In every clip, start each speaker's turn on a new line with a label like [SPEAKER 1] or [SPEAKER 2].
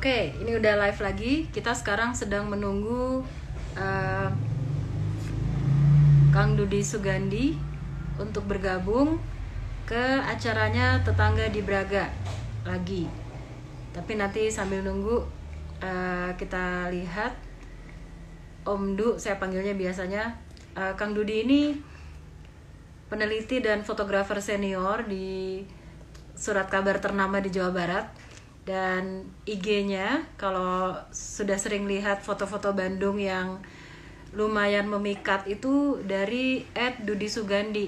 [SPEAKER 1] Oke, ini udah live lagi. Kita sekarang sedang menunggu eh, Kang Dudi Sugandi untuk bergabung ke acaranya Tetangga di Braga lagi. Tapi nanti sambil nunggu kita lihat Om Du, saya panggilnya biasanya. Kang Dudi ini peneliti dan fotografer senior di surat kabar ternama di Jawa Barat. Dan IG-nya kalau sudah sering lihat foto-foto Bandung yang lumayan memikat itu dari @dudisugandi.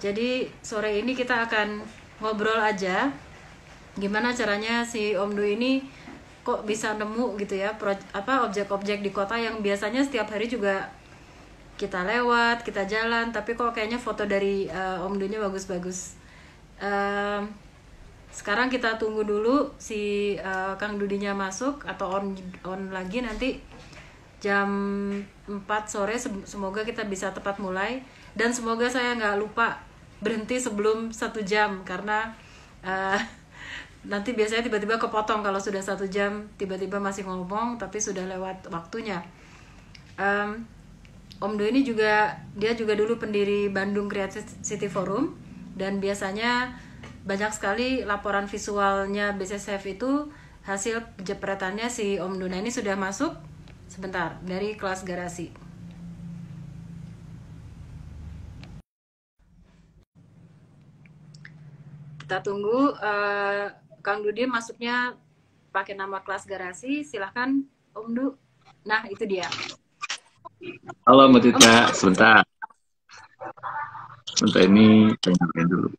[SPEAKER 1] Jadi sore ini kita akan ngobrol aja gimana caranya si Om Du ini kok bisa nemu gitu ya objek-objek di kota yang biasanya setiap hari juga kita lewat, kita jalan, tapi kok kayaknya foto dari Om Du-nya bagus-bagus. Sekarang kita tunggu dulu si Kang Dudinya masuk atau on lagi nanti jam 4 sore semoga kita bisa tepat mulai, dan semoga saya nggak lupa berhenti sebelum 1 jam karena nanti biasanya tiba-tiba kepotong kalau sudah 1 jam tiba-tiba masih ngomong tapi sudah lewat waktunya. Om Do ini dia juga dulu pendiri Bandung Creative City Forum, dan biasanya banyak sekali laporan visualnya BCCF itu hasil jepretannya si Om Do. Nah, ini sudah masuk sebentar dari kelas garasi. Kita tunggu Kang Dudi masuknya pakai nama kelas garasi. Silahkan Om Du. Nah, itu dia.
[SPEAKER 2] Halo Mbak Tita, sebentar ini dengerin dulu.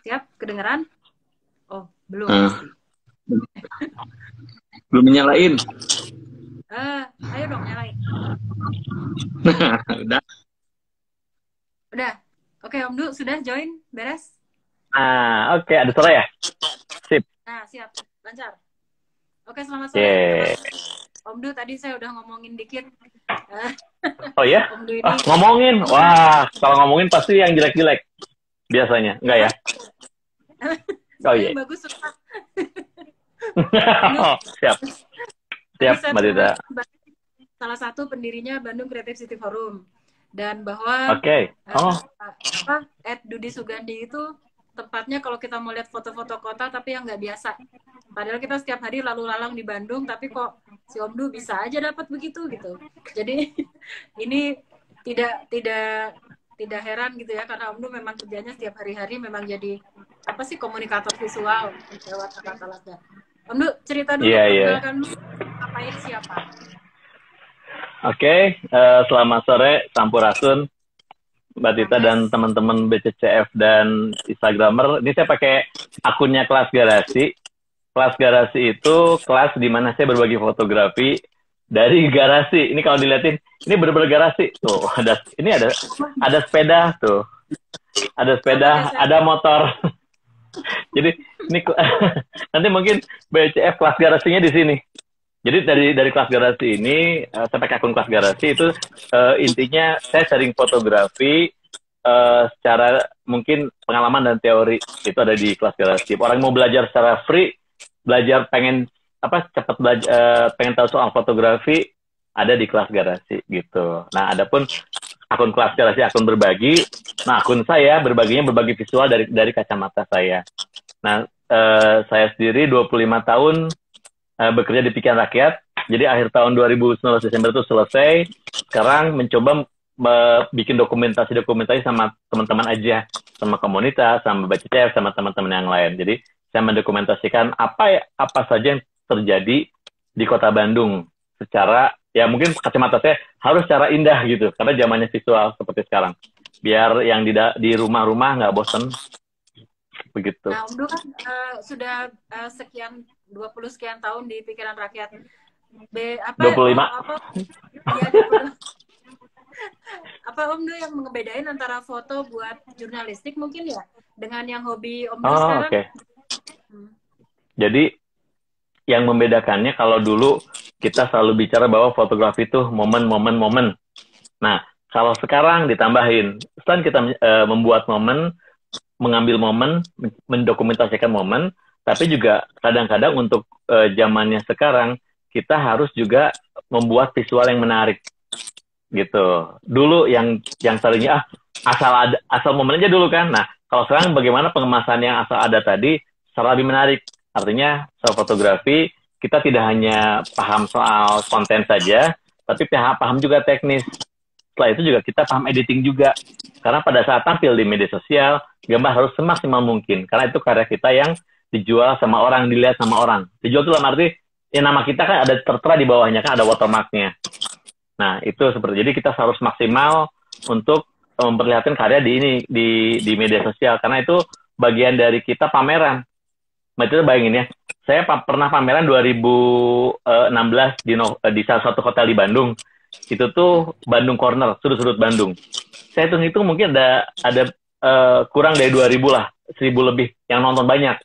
[SPEAKER 1] Siap, kedengeran? Oh, belum.
[SPEAKER 2] Belum menyalain.
[SPEAKER 1] Ayo dong, nyalain.
[SPEAKER 2] Udah.
[SPEAKER 1] Udah. Oke, Om Du, sudah join? Beres?
[SPEAKER 3] Oke, ada suara ya? Sip.
[SPEAKER 1] Nah, siap. Lancar. Oke, selamat sore. Om Du, tadi saya udah ngomongin dikit.
[SPEAKER 3] Oh ya?
[SPEAKER 1] Om Du ini...
[SPEAKER 3] ngomongin? Wah, kalau ngomongin pasti yang jelek-jelek. Biasanya, enggak ya? Oh iya.
[SPEAKER 1] Bagus, suka.
[SPEAKER 3] Siap. Siap, Mbak Tita.
[SPEAKER 1] Salah satu pendirinya Bandung Creative City Forum. Dan bahwa @Dudi Sugandi itu tempatnya kalau kita mau lihat foto-foto kota tapi yang nggak biasa. Padahal kita setiap hari lalu lalang di Bandung, tapi kok si Om Du bisa aja dapat begitu gitu. Jadi ini tidak heran gitu ya, karena Om Du memang kerjanya setiap hari-hari memang jadi komunikator visual lewat alat-alatnya. Om Du, cerita dulu, perkenalkan dulu ngapain siapa?
[SPEAKER 3] Oke, selamat sore Sampurasun, Mbak Tita dan teman-teman BCCF dan Instagramer. Ini saya pakai akunnya Kelas Garasi. Kelas Garasi itu kelas di mana saya berbagi fotografi dari garasi. Ini kalau dilihatin, ini bener-bener garasi. Tuh, ada sepeda tuh. Ada sepeda, ada motor. Jadi ini nanti mungkin BCF Kelas Garasinya di sini. Jadi dari Kelas Garasi ini, saya pakai akun Kelas Garasi itu intinya saya sharing fotografi secara mungkin pengalaman dan teori itu ada di Kelas Garasi. Orang mau belajar secara free, pengen cepat belajar, pengen tahu soal fotografi, ada di Kelas Garasi gitu. Nah, adapun akun Kelas Garasi akun berbagi. Nah, akun saya berbagi visual dari kacamata saya. Nah, saya sendiri 25 tahun bekerja di Pikiran Rakyat. Jadi akhir tahun 2019 Desember itu selesai. Sekarang mencoba bikin dokumentasi sama teman-teman aja, sama komunitas, sama BCCF, sama teman-teman yang lain. Jadi saya mendokumentasikan apa saja yang terjadi di Kota Bandung secara, ya mungkin kacamata saya harus secara indah gitu, karena zamannya visual seperti sekarang. Biar yang di rumah-rumah nggak bosan. Begitu.
[SPEAKER 1] Nah, Om Du kan sudah 20 sekian tahun di Pikiran Rakyat.
[SPEAKER 3] 25.
[SPEAKER 1] Apa Om Du yang ngebedain antara foto buat jurnalistik mungkin ya dengan yang hobi Om Du sekarang?
[SPEAKER 3] Oke. Jadi yang membedakannya, kalau dulu kita selalu bicara bahwa fotografi itu momen. Nah, kalau sekarang ditambahin, setelah kita membuat momen, mengambil momen, mendokumentasikan momen, tapi juga kadang-kadang untuk zamannya sekarang kita harus juga membuat visual yang menarik gitu. Dulu yang seringnya asal momen aja dulu kan. Nah, kalau sekarang bagaimana pengemasan yang asal ada tadi secara lebih menarik. Artinya soal fotografi kita tidak hanya paham soal konten saja, tapi paham juga teknis. Setelah itu juga kita paham editing juga. Karena pada saat tampil di media sosial, gambar harus semaksimal mungkin. Karena itu karya kita yang dijual sama orang, dilihat sama orang. Dijual itu dalam arti, ya nama kita kan ada tertera di bawahnya, kan ada watermarknya. Nah, itu seperti, jadi kita harus maksimal untuk memperlihatkan karya di media sosial. Karena itu bagian dari kita pameran. Mbak Tita bayangin ya, saya pernah pameran 2016 di salah satu hotel di Bandung. Itu tuh Bandung Corner, sudut-sudut Bandung. Saya hitung mungkin ada kurang dari 2.000 lah, 1.000 lebih yang nonton banyak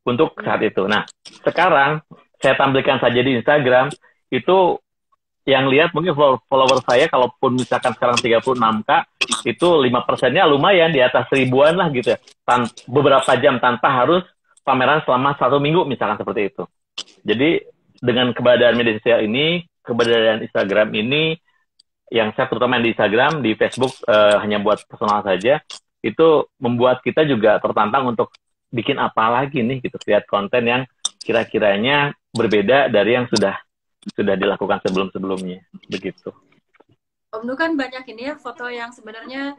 [SPEAKER 3] untuk saat itu. Nah, sekarang saya tampilkan saja di Instagram, itu yang lihat mungkin follower saya, kalaupun misalkan sekarang 36K, itu 5%-nya lumayan, di atas 1.000-an lah gitu ya. Beberapa jam tanpa harus pameran selama 1 minggu, misalkan seperti itu. Jadi, dengan keberadaan media sosial ini, keberadaan Instagram ini, yang saya terutama di Instagram, di Facebook hanya buat personal saja, itu membuat kita juga tertantang untuk bikin apa lagi nih, gitu. Lihat konten yang kira-kiranya berbeda dari yang sudah dilakukan sebelum-sebelumnya, begitu.
[SPEAKER 1] Om Nu kan banyak ini ya foto yang sebenarnya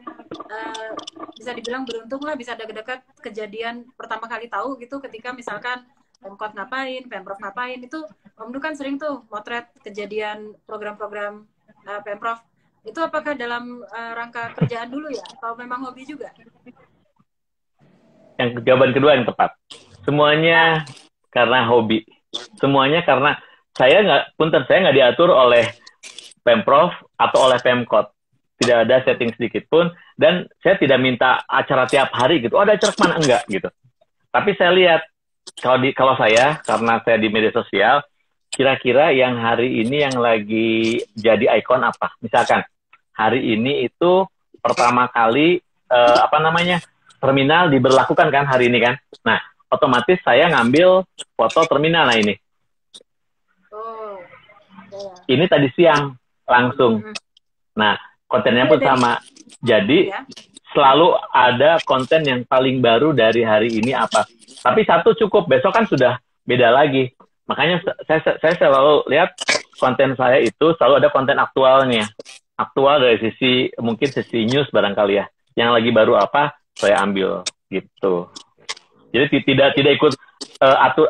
[SPEAKER 1] bisa dibilang beruntung lah, bisa dekat-dekat kejadian pertama kali tahu gitu, ketika misalkan Pemkot ngapain, Pemprov ngapain, itu Om Nu kan sering tuh motret kejadian program-program Pemprov. Itu apakah dalam rangka kerjaan dulu ya, atau memang hobi juga?
[SPEAKER 3] Yang jawaban kedua yang tepat. Semuanya karena hobi. Semuanya karena saya nggak diatur oleh Pemprov atau oleh Pemkot. Tidak ada setting sedikit pun, dan saya tidak minta acara tiap hari gitu. Oh, ada acara mana? Enggak gitu. Tapi saya lihat kalau saya, karena saya di media sosial, kira-kira yang hari ini yang lagi jadi ikon apa? Misalkan hari ini itu pertama kali terminal diberlakukan kan hari ini kan. Nah, otomatis saya ngambil foto terminal. Nah, ini. Ini tadi siang langsung. Nah, kontennya pun sama. Jadi selalu ada konten yang paling baru dari hari ini apa. Tapi satu cukup, besok kan sudah beda lagi. Makanya saya selalu lihat konten saya itu selalu ada konten aktualnya. Aktual dari sisi news barangkali ya. Yang lagi baru apa saya ambil gitu. Jadi tidak ikut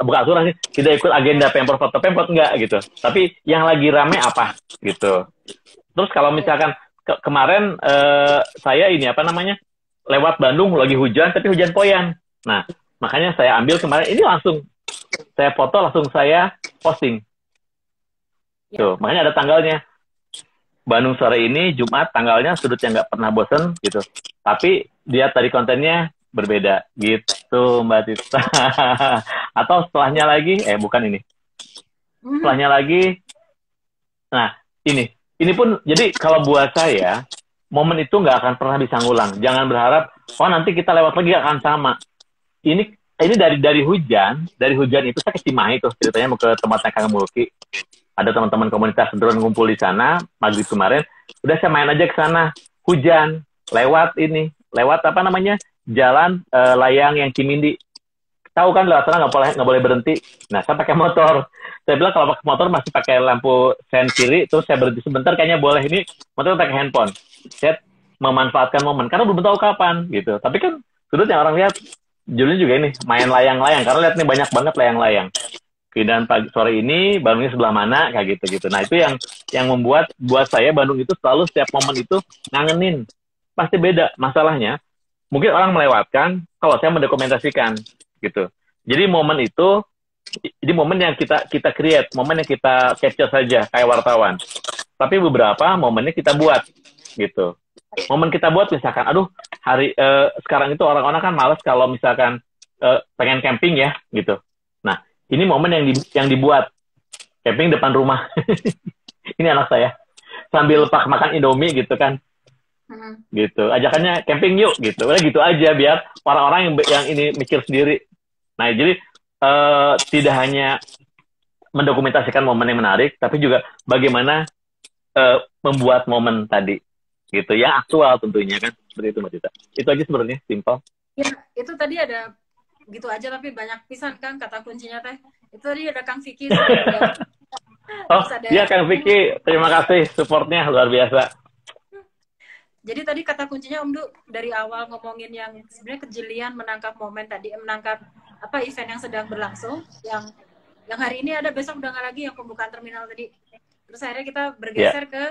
[SPEAKER 3] bukan aturan sih, tidak ikut agenda Pemprov atau Pemkot, enggak gitu. Tapi yang lagi rame apa gitu. Terus kalau misalkan kemarin saya lewat Bandung lagi hujan, tapi hujan poyan. Nah, makanya saya ambil kemarin ini, langsung saya foto, langsung saya posting. Tuh, makanya ada tanggalnya. Bandung sore ini Jumat, tanggalnya sudut yang nggak pernah bosen gitu. Tapi dia tadi kontennya berbeda gitu, Mbak Tita. Atau setelahnya lagi, bukan ini. Setelahnya lagi, nah ini pun, jadi kalau buat saya, momen itu nggak akan pernah bisa ngulang. Jangan berharap, nanti kita lewat lagi akan sama. Ini dari hujan itu saya ke Cimahi tuh, ceritanya mau ke tempatnya Kang Mulki. Ada teman-teman komunitas drone ngumpul di sana, maghrib kemarin. Udah saya main aja ke sana, hujan, lewat jalan layang yang Cimindi. Tahu kan lewat sana nggak boleh berhenti. Nah, saya pakai motor. Saya bilang kalau pakai motor masih pakai lampu sen kiri, terus saya berhenti sebentar, kayaknya boleh. Ini motor pakai handphone. Saya memanfaatkan momen karena belum tahu kapan gitu. Tapi kan sudut yang orang lihat, judulnya juga ini, main layang-layang. Karena lihat nih banyak banget layang-layang. Dan pagi sore ini Bandungnya sebelah mana kayak gitu. Nah, itu yang membuat buat saya Bandung itu selalu setiap momen itu ngangenin. Pasti beda. Masalahnya mungkin orang melewatkan kalau saya mendokumentasikan gitu. Jadi momen itu, ini momen yang kita create, momen yang kita capture saja kayak wartawan. Tapi beberapa momennya kita buat gitu. Momen kita buat misalkan, sekarang itu orang-orang kan malas kalau misalkan pengen camping ya gitu. Nah, ini momen yang dibuat camping depan rumah. Ini anak saya sambil makan Indomie gitu kan. Gitu, ajakannya camping yuk gitu. Udah gitu aja biar orang-orang yang ini mikir sendiri. Nah, jadi tidak hanya mendokumentasikan momen yang menarik, tapi juga bagaimana membuat momen tadi, gitu, yang aktual tentunya kan, seperti itu Mbak Tita. Itu aja sebenarnya, simpel.
[SPEAKER 1] Ya, itu tadi ada gitu aja tapi banyak pisan kan kata kuncinya teh. Itu tadi ada Kang Vicky sebenarnya.
[SPEAKER 3] Oh,
[SPEAKER 1] Terus ada
[SPEAKER 3] iya Kang Vicky, terima kasih supportnya luar biasa.
[SPEAKER 1] Jadi tadi kata kuncinya Om Du dari awal ngomongin yang sebenarnya kejelian menangkap momen tadi, menangkap apa event yang sedang berlangsung, yang hari ini ada, besok udah nggak lagi, yang pembukaan terminal tadi. Terus akhirnya kita bergeser ke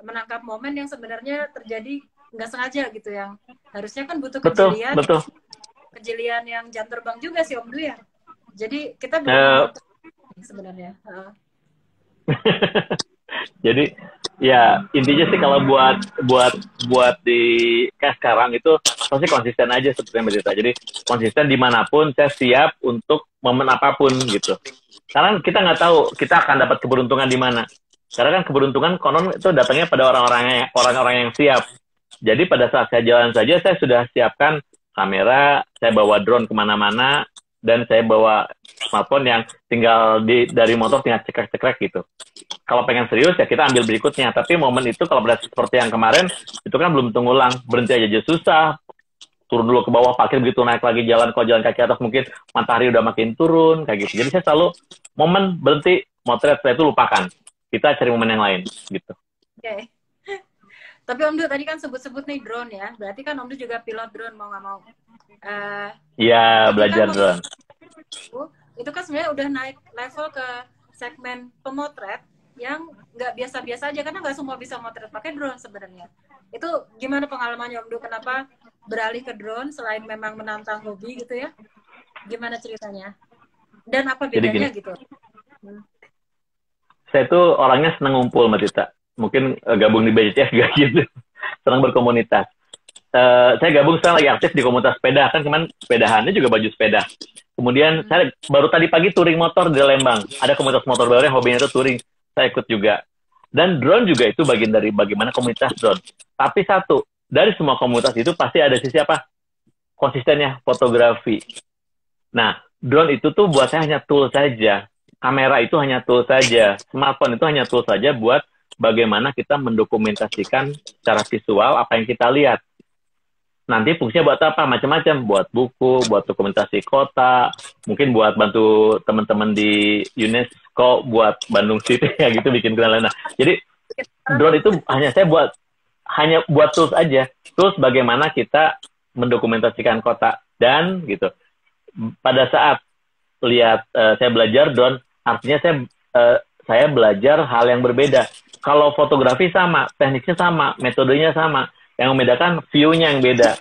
[SPEAKER 1] menangkap momen yang sebenarnya terjadi nggak sengaja gitu, yang harusnya kan butuh
[SPEAKER 3] Betul,
[SPEAKER 1] kejelian,
[SPEAKER 3] betul.
[SPEAKER 1] kejelian yang jam terbang juga sih Om Du ya. Jadi kita belum sebenarnya.
[SPEAKER 3] Jadi ya intinya sih kalau buat di kayak sekarang itu pasti konsisten aja seperti Mbak Tita. Jadi konsisten dimanapun saya siap untuk momen apapun gitu. Karena kita nggak tahu kita akan dapat keberuntungan di mana. Karena kan keberuntungan konon itu datangnya pada orang-orang yang siap. Jadi pada saat saya jalan saja saya sudah siapkan kamera, saya bawa drone kemana-mana, dan saya bawa smartphone yang tinggal dari motor tinggal cekrek-cekrek gitu. Kalau pengen serius ya kita ambil berikutnya. Tapi momen itu kalau pada seperti yang kemarin itu kan belum tengulang, berhenti aja susah. Turun dulu ke bawah, parkir, begitu naik lagi jalan, kalau jalan kaki atas mungkin matahari udah makin turun kayak gitu. Jadi saya selalu momen berhenti, motret, setelah itu lupakan. Kita cari momen yang lain gitu.
[SPEAKER 1] Oke. Tapi Om Du tadi kan sebut-sebut nih drone ya. Berarti kan Om Du juga pilot drone mau nggak mau.
[SPEAKER 3] Iya, belajar
[SPEAKER 1] kan
[SPEAKER 3] drone.
[SPEAKER 1] Itu kan sebenarnya udah naik level ke segmen pemotret yang nggak biasa-biasa aja, karena nggak semua bisa motret pakai drone sebenarnya. Itu gimana pengalamannya Om Du? Kenapa beralih ke drone selain memang menantang hobi gitu ya? Gimana ceritanya? Dan apa bedanya gitu?
[SPEAKER 3] Saya tuh orangnya senang ngumpul Mbak Tita. Mungkin gabung di BCCF juga gitu. Senang berkomunitas. Saya gabung sekarang lagi aktif di komunitas sepeda. Kan kemarin sepedahannya juga baju sepeda. Kemudian saya baru tadi pagi touring motor di Lembang. Ada komunitas motor baru yang hobinya itu touring. Saya ikut juga. Dan drone juga itu bagian dari bagaimana komunitas drone. Tapi satu, dari semua komunitas itu pasti ada sisi apa? Konsistennya, fotografi. Nah, drone itu tuh buat saya hanya tool saja. Kamera itu hanya tool saja. Smartphone itu hanya tool saja buat bagaimana kita mendokumentasikan secara visual apa yang kita lihat. Nanti fungsinya buat apa? Macam-macam. Buat buku, buat dokumentasi kota, mungkin buat bantu teman-teman di UNESCO, buat Bandung City, ya gitu, bikin kenalan. Nah, jadi drone itu hanya buat tools aja. Tools bagaimana kita mendokumentasikan kota. Dan gitu. Pada saat lihat saya belajar drone, artinya saya belajar hal yang berbeda. Kalau fotografi sama, tekniknya sama, metodenya sama. Yang membedakan view-nya yang beda.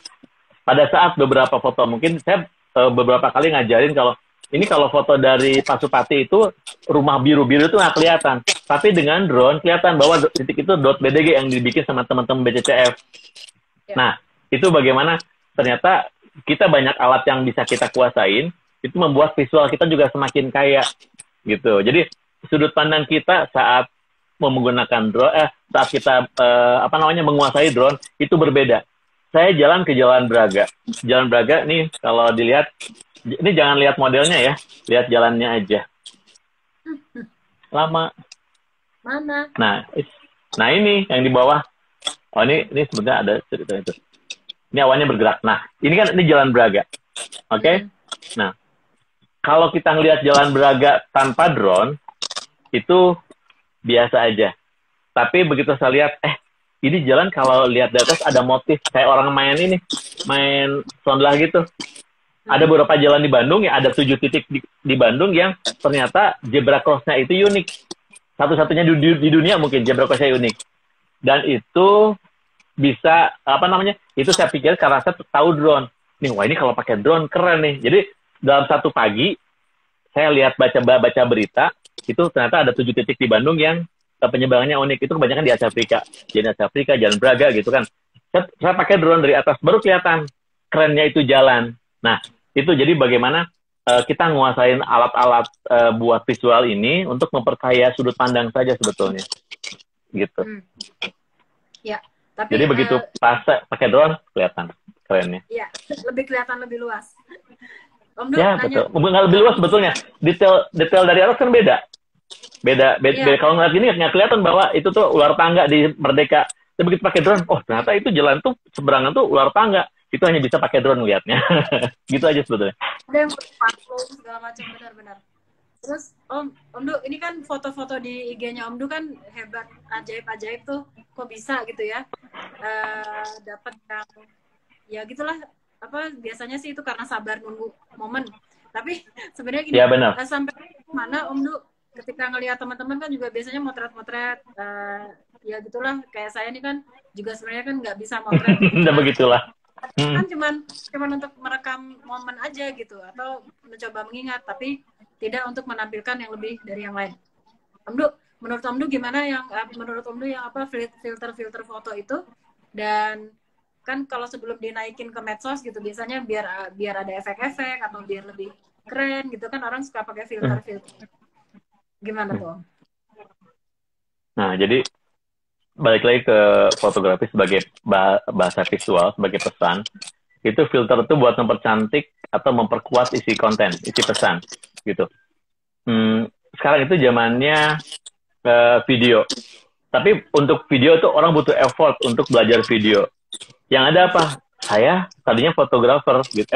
[SPEAKER 3] Pada saat beberapa foto, mungkin saya beberapa kali ngajarin kalau foto dari Pasupati itu rumah biru-biru itu nggak kelihatan. Tapi dengan drone kelihatan bahwa titik itu .bdg yang dibikin sama teman-teman BCCF. Nah, itu bagaimana ternyata kita banyak alat yang bisa kita kuasain, itu membuat visual kita juga semakin kaya gitu. Jadi sudut pandang kita saat menggunakan drone, saat kita menguasai drone itu berbeda. Saya jalan ke Jalan Braga. Jalan Braga nih kalau dilihat, ini jangan lihat modelnya ya, lihat jalannya aja. Lama.
[SPEAKER 1] Mana?
[SPEAKER 3] Nah ini yang di bawah. Oh ini sebenarnya ada cerita itu. Ini awannya bergerak. Nah ini Jalan Braga. Oke? Nah kalau kita ngelihat Jalan Braga tanpa drone itu biasa aja. Tapi begitu saya lihat, ini jalan kalau lihat di atas ada motif. Kayak orang main sondah gitu. Ada beberapa jalan di Bandung yang ada 7 titik di Bandung yang ternyata zebra cross-nya itu unik. Satu-satunya di dunia mungkin zebra cross-nya unik. Dan itu bisa, itu saya pikir karena saya tahu drone. Wah ini kalau pakai drone keren nih. Jadi dalam satu pagi, saya lihat baca berita, itu ternyata ada 7 titik di Bandung yang penyebarannya unik. Itu kebanyakan di Asia Afrika. Jadi Asia Afrika, Jalan Braga gitu kan. Saya pakai drone dari atas, baru kelihatan kerennya itu jalan. Nah, itu jadi bagaimana kita nguasain alat-alat buat visual ini untuk memperkaya sudut pandang saja sebetulnya. Gitu.
[SPEAKER 1] Ya, tapi
[SPEAKER 3] jadi begitu pas pakai drone, kelihatan kerennya.
[SPEAKER 1] Iya, lebih kelihatan lebih luas. Om Du
[SPEAKER 3] Ya,
[SPEAKER 1] nanya.
[SPEAKER 3] betul. Nggak lebih luas sebetulnya. Detail dari atas kan beda. Beda.
[SPEAKER 1] Iya.
[SPEAKER 3] Kalau ngeliat gini nggak kelihatan bahwa itu tuh ular tangga di Merdeka. Tapi begitu pakai drone, oh ternyata itu jalan tuh seberangan tuh ular tangga. Itu hanya bisa pakai drone ngeliatnya. Gitu aja sebetulnya.
[SPEAKER 1] Ada yang patung segala macam, benar-benar. Terus Om Du, ini kan foto-foto di IG-nya Om Du kan hebat, ajaib-ajaib tuh. Kok bisa gitu ya? Dapat yang ya gitulah, apa biasanya sih itu karena sabar nunggu momen. Tapi sebenarnya gini,
[SPEAKER 3] Ya benar.
[SPEAKER 1] sampai mana Om Du ketika ngelihat teman-teman kan juga biasanya motret-motret, ya gitulah, kayak saya ini kan juga sebenarnya kan nggak bisa motret gitu,
[SPEAKER 3] Udah begitulah.
[SPEAKER 1] kan cuman untuk merekam momen aja gitu, atau mencoba mengingat, tapi tidak untuk menampilkan yang lebih dari yang lain. Om Du, menurut Om Du gimana menurut Om Du yang apa filter foto itu? Dan kan kalau sebelum dinaikin ke medsos gitu biasanya biar ada efek-efek atau biar lebih keren gitu kan, orang suka pakai filter. Gimana tuh?
[SPEAKER 3] Nah, jadi balik lagi ke fotografi sebagai bahasa visual, sebagai pesan. Itu filter itu buat mempercantik atau memperkuat isi konten, isi pesan, gitu. Sekarang itu zamannya video. Tapi untuk video tuh orang butuh effort untuk belajar video. Yang ada apa? Saya tadinya fotografer, gitu.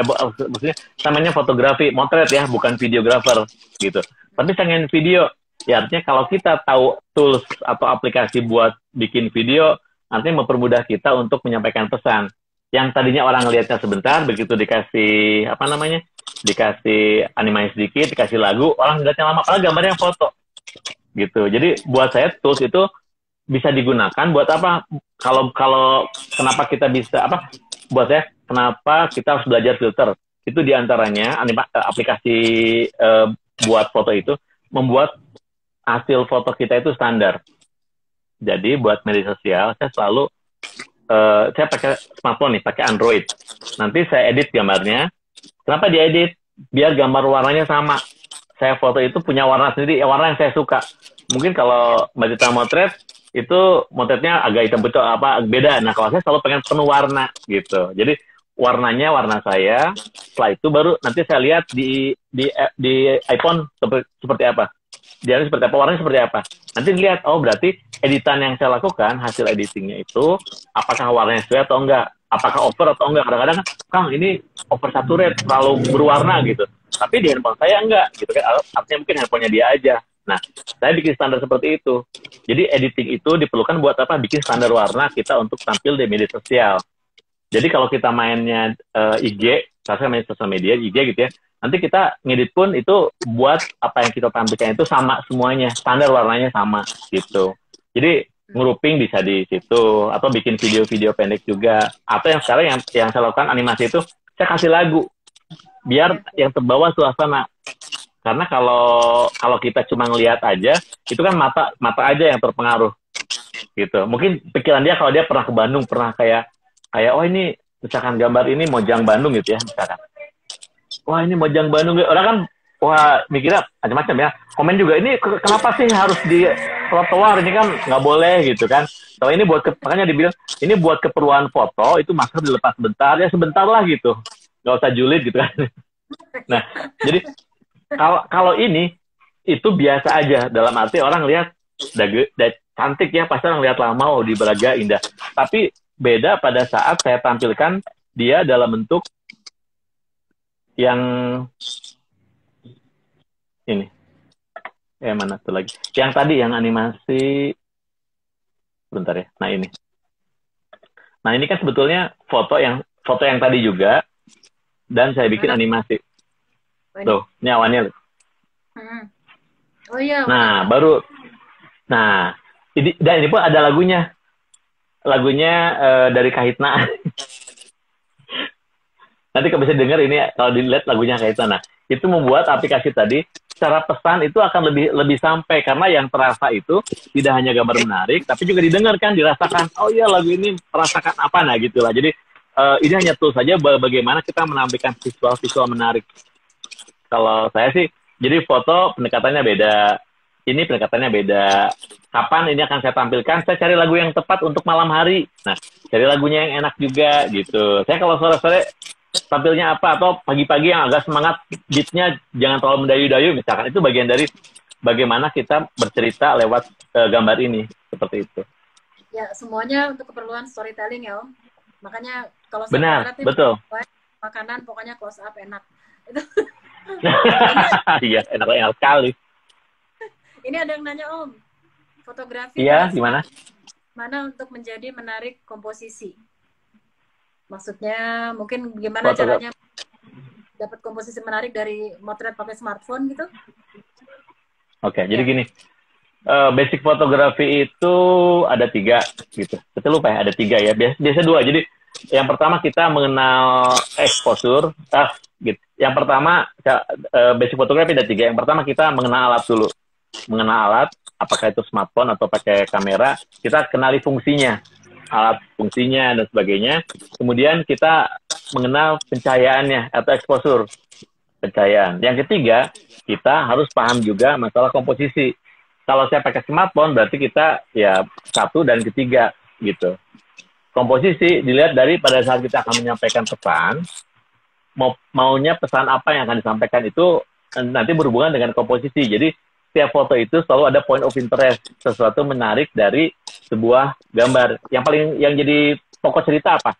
[SPEAKER 3] Maksudnya namanya fotografi, motret ya, bukan videografer, gitu. Tapi pengen video. Ya artinya kalau kita tahu tools atau aplikasi buat bikin video, artinya mempermudah kita untuk menyampaikan pesan. Yang tadinya orang ngelihatnya sebentar, begitu dikasih apa namanya, dikasih animasi sedikit, dikasih lagu, orang ngeliatnya lama, padahal gambarnya foto, gitu. Jadi buat saya tools itu bisa digunakan buat apa? Kalau kenapa kita bisa apa? Buat saya kenapa kita harus belajar filter? Itu diantaranya aplikasi buat foto itu membuat hasil foto kita itu standar. Jadi buat media sosial saya selalu saya pakai smartphone nih, pakai Android. Nanti saya edit gambarnya. Kenapa diedit? Biar gambar warnanya sama. Saya foto itu punya warna sendiri, warna yang saya suka. Mungkin kalau Mbak Tita motret, itu motretnya agak hitam putih apa beda. Nah kalau saya selalu pengen penuh warna gitu. Jadi warnanya warna saya. Setelah itu baru nanti saya lihat di iPhone seperti apa. Dia seperti apa, warnanya seperti apa. Nanti dilihat, oh berarti editan yang saya lakukan, hasil editingnya itu, apakah warnanya sesuai atau enggak, apakah over atau enggak. Kadang-kadang, Kang, ini oversaturate, terlalu berwarna gitu. Tapi di handphone saya enggak, gitu kan. Artinya mungkin handphonenya dia aja. Nah, saya bikin standar seperti itu. Jadi editing itu diperlukan buat apa? Bikin standar warna kita untuk tampil di media sosial. Jadi kalau kita mainnya IG, saya main sosial media, IG gitu ya, nanti kita ngedit pun itu buat apa yang kita tampilkan itu sama semuanya, standar warnanya sama gitu. Jadi ngrouping bisa di situ, atau bikin video-video pendek juga. Atau yang sekarang yang saya lakukan animasi itu, saya kasih lagu biar yang terbawa suasana. Karena kalau kita cuma ngelihat aja, itu kan mata aja yang terpengaruh gitu. Mungkin pikiran dia kalau dia pernah ke Bandung, pernah kayak oh ini misalkan gambar ini Mojang Bandung gitu ya misalkan. Wah ini Mojang Bandung, orang kan wah mikirnya macam-macam ya. Komen juga ini kenapa sih harus di trotoar, ini kan nggak boleh gitu kan. Kalau ini makanya dibilang ini buat keperluan foto itu masker dilepas sebentar ya, sebentar lah gitu, nggak usah julid gitu kan. Nah jadi kalau ini itu biasa aja, dalam arti orang lihat udah cantik ya, pasti orang lihat lama, oh di Braga indah. Tapi beda pada saat saya tampilkan dia dalam bentuk yang ini. Mana tuh lagi? Yang tadi yang animasi, bentar ya. Nah ini. Nah ini kan sebetulnya foto yang tadi juga, dan saya bikin animasi. Tuh, ini awannya.
[SPEAKER 1] Oh iya.
[SPEAKER 3] Nah baru, dan ini pun ada lagunya. Lagunya dari Kahitna. Nanti kalau bisa dengar ini, kalau dilihat lagunya Kahitna. Nah, itu membuat aplikasi tadi secara pesan itu akan lebih sampai, karena yang terasa itu tidak hanya gambar menarik, tapi juga didengarkan, dirasakan. Oh iya lagu ini merasakan apa, nah gitulah. Jadi ini hanya tools saja bagaimana kita menampilkan visual menarik. Kalau saya sih, jadi foto pendekatannya beda. Ini pendekatannya beda. Kapan ini akan saya tampilkan? Saya cari lagu yang tepat untuk malam hari. Nah, cari lagunya yang enak juga gitu. Saya kalau sore-sore tampilnya apa, atau pagi-pagi yang agak semangat, beatnya jangan terlalu mendayu-dayu misalkan. Itu bagian dari bagaimana kita bercerita lewat gambar ini, seperti itu.
[SPEAKER 1] Ya, semuanya untuk keperluan storytelling ya Om. Makanya kalau saya
[SPEAKER 3] Benar,
[SPEAKER 1] lihat
[SPEAKER 3] betul.
[SPEAKER 1] makanan pokoknya close up enak. Itu.
[SPEAKER 3] Iya, enak sekali.
[SPEAKER 1] Ini ada yang nanya Om, fotografi
[SPEAKER 3] Iya, gimana?
[SPEAKER 1] mana untuk menjadi menarik komposisi? Maksudnya mungkin gimana caranya dapat komposisi menarik dari motret pakai smartphone gitu?
[SPEAKER 3] Oke, jadi gini, basic fotografi itu ada 3 gitu. Kita lupa ya, ada 3 ya. Biasa 2. Jadi yang pertama kita mengenal exposure. Gitu. Yang pertama basic fotografi ada 3. Yang pertama kita mengenal alat dulu. Mengenal alat, apakah itu smartphone atau pakai kamera. Kita kenali fungsinya, alat fungsinya dan sebagainya. Kemudian kita mengenal pencahayaannya atau exposure, pencahayaan. Yang ketiga, kita harus paham juga masalah komposisi. Kalau saya pakai smartphone, berarti kita ya 1 dan ketiga gitu. Komposisi dilihat dari pada saat kita akan menyampaikan pesan, maunya pesan apa yang akan disampaikan itu nanti berhubungan dengan komposisi. Jadi setiap foto itu selalu ada point of interest, sesuatu menarik dari sebuah gambar. Yang jadi pokok cerita apa?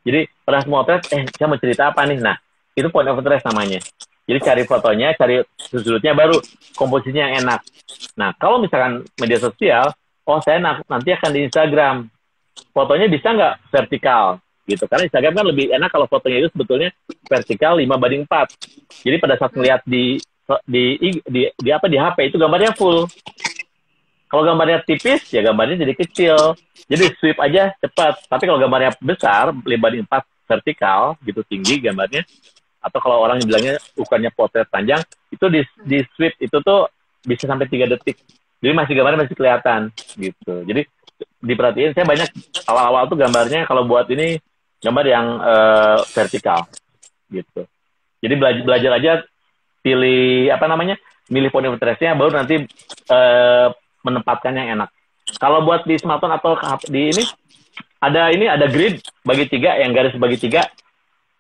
[SPEAKER 3] Jadi pada motret, saya mau cerita apa nih? Nah, itu point of interest namanya. Jadi cari fotonya, cari sudutnya, baru komposisinya yang enak. Nah, kalau misalkan media sosial, saya nanti akan di Instagram. Fotonya bisa nggak vertikal? Gitu. Karena Instagram kan lebih enak kalau fotonya itu sebetulnya vertikal 5:4. Jadi pada saat melihat di HP itu gambarnya full. Kalau gambarnya tipis, ya gambarnya jadi kecil. Jadi sweep aja cepat. Tapi kalau gambarnya besar, 5:4 vertikal, gitu tinggi gambarnya, atau kalau orang yang bilangnya ukurannya potret panjang, itu di sweep itu tuh bisa sampai 3 detik. Jadi gambarnya masih kelihatan gitu. Jadi diperhatiin, saya banyak awal-awal tuh gambarnya kalau buat ini gambar yang vertikal gitu. Jadi belajar aja, milih point of interest-nya, baru nanti menempatkan yang enak. Kalau buat di smartphone atau di ini ada grid bagi 3, yang garis bagi 3.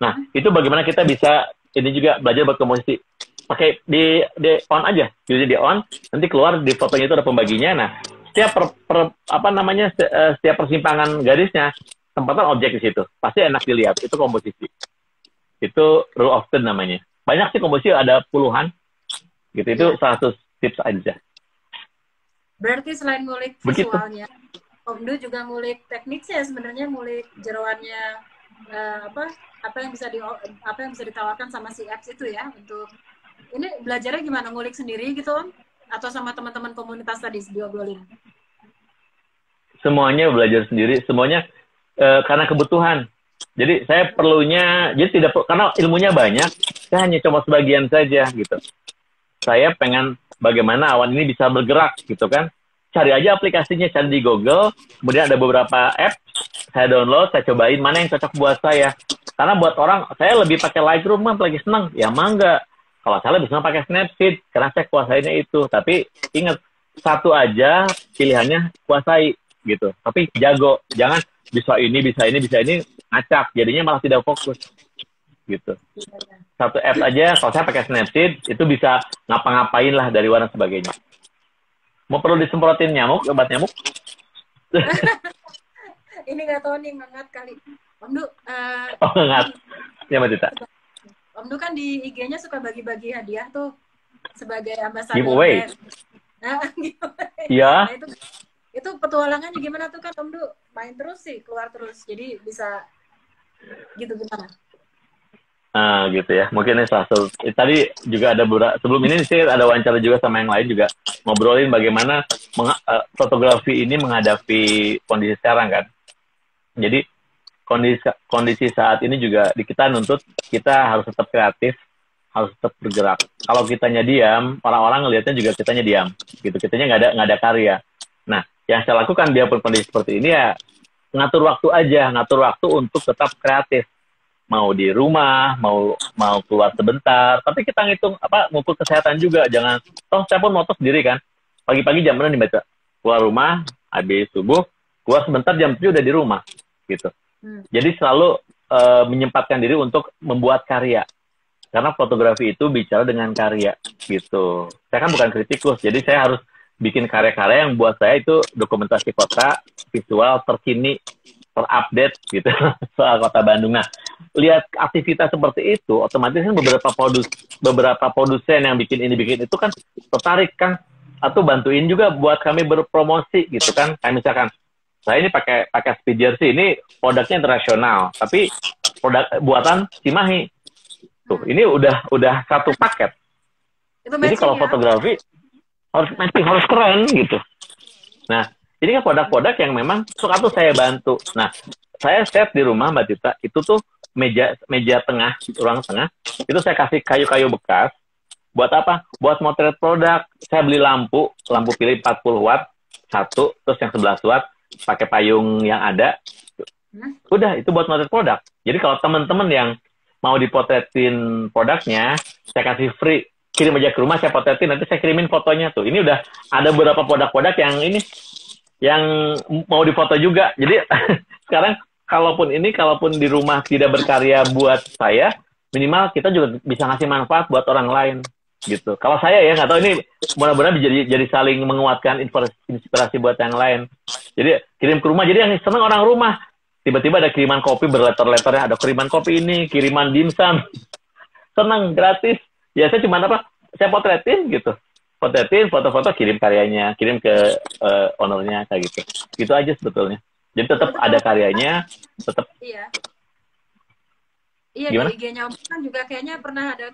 [SPEAKER 3] Nah, itu bagaimana kita bisa ini juga belajar berkomposisi. Pakai di on aja, jadi di on, nanti keluar di fotonya itu ada pembaginya. Nah, setiap setiap persimpangan garisnya tempatan objek di situ. Pasti enak dilihat, itu komposisi. Itu rule of thumb namanya. Banyak sih komposisi, ada puluhan. Gitu, itu salah satu tips aja.
[SPEAKER 1] Berarti selain ngulik visualnya, Om Du juga ngulik tekniknya, sebenarnya ngulik jeroannya apa yang bisa ditawarkan sama si apps itu ya. Untuk ini belajarnya gimana, ngulik sendiri gitu Om, atau sama teman-teman komunitas tadi diobrolin?
[SPEAKER 3] Semuanya belajar sendiri, semuanya karena kebutuhan. Jadi saya perlunya, karena ilmunya banyak, saya hanya coba sebagian saja gitu. Saya pengen bagaimana awan ini bisa bergerak gitu kan. Cari aja aplikasinya, cari di Google, kemudian ada beberapa app, saya download, saya cobain mana yang cocok buat saya. Karena buat orang, saya lebih pakai Lightroom, lagi seneng, ya mangga. Kalau saya lebih senang pakai Snapseed, karena saya kuasainya itu. Tapi ingat, satu aja pilihannya kuasai gitu. Tapi jago, jangan bisa ini, ngacak. Jadinya malah tidak fokus gitu. Satu app aja, kalau saya pakai Snapseed, itu bisa ngapa-ngapain lah dari warna sebagainya. Mau perlu disemprotin obat nyamuk?
[SPEAKER 1] Ini nggak tahu nih, ngangat kali. Om Du,
[SPEAKER 3] ngangat. Ya, Mbak Tita.
[SPEAKER 1] Om Du kan di IG-nya suka bagi-bagi hadiah tuh sebagai ambasador.
[SPEAKER 3] Giveaway.
[SPEAKER 1] Nah, giveaway.
[SPEAKER 3] Iya.
[SPEAKER 1] Nah, itu petualangannya gimana tuh kan Om Du? Main terus sih, keluar terus. Jadi bisa gitu gimana?
[SPEAKER 3] Gitu ya. Mungkin ini salah satu. Tadi juga ada sebelum ini sih ada wawancara juga sama yang lain juga ngobrolin bagaimana fotografi ini menghadapi kondisi sekarang kan. Jadi kondisi saat ini juga kita nuntut kita harus tetap kreatif, harus tetap bergerak. Kalau kitanya diam, orang-orang ngelihatnya juga kitanya diam. Gitu. Kitanya nggak ada karya. Nah, yang saya lakukan biarpun kondisi seperti ini ya ngatur waktu untuk tetap kreatif. Mau di rumah, mau keluar sebentar, tapi kita ngukur kesehatan juga, jangan, saya pun motor sendiri kan, pagi-pagi jam berapa dibaca, keluar rumah, habis subuh, keluar sebentar jam 7 udah di rumah, gitu. Jadi selalu menyempatkan diri untuk membuat karya. Karena fotografi itu bicara dengan karya gitu. Saya kan bukan kritikus, jadi saya harus bikin karya-karya yang buat saya itu dokumentasi kota, visual terkini, terupdate gitu soal kota Bandung. Nah, lihat aktivitas seperti itu, otomatis kan beberapa produsen yang bikin ini bikin itu kan tertarik kan, atau bantuin juga buat kami berpromosi gitu kan. Kayak misalkan saya ini pakai speed jersey, ini produknya internasional, tapi produk buatan Cimahi. Tuh, ini udah satu paket.
[SPEAKER 1] Itu
[SPEAKER 3] Jadi kalau
[SPEAKER 1] matching ya.
[SPEAKER 3] fotografi harus matching, harus keren gitu. Nah, ini kan produk-produk yang memang suka tuh saya bantu. Nah, saya set di rumah Mbak Tita, itu tuh meja tengah, ruang tengah, itu saya kasih kayu-kayu bekas. Buat apa? Buat motret produk. Saya beli lampu pilih 40 watt, satu, terus yang 11 watt, pakai payung yang ada. Udah, itu buat motret produk. Jadi kalau teman-teman yang mau dipotretin produknya, saya kasih free. Kirim aja ke rumah, saya potretin, nanti saya kirimin fotonya tuh. Ini udah ada beberapa produk-produk yang mau difoto juga. Jadi sekarang kalaupun di rumah tidak berkarya buat saya, minimal kita juga bisa ngasih manfaat buat orang lain gitu. Kalau saya ya nggak tahu, ini mudah-mudahan jadi saling menguatkan inspirasi buat yang lain. Jadi kirim ke rumah, jadi yang seneng orang rumah. Tiba-tiba ada kiriman kopi berletter-letternya, ada kiriman kopi ini, kiriman dimsum. Senang, gratis. Ya saya cuma saya potretin gitu. Potretin, foto-foto, kirim karyanya, kirim ke ownernya, kayak gitu. Gitu aja sebetulnya. Jadi tetap ada karyanya, tetap.
[SPEAKER 1] Iya. Iya,
[SPEAKER 3] Gimana?
[SPEAKER 1] di IG-nya Om kan juga kayaknya pernah ada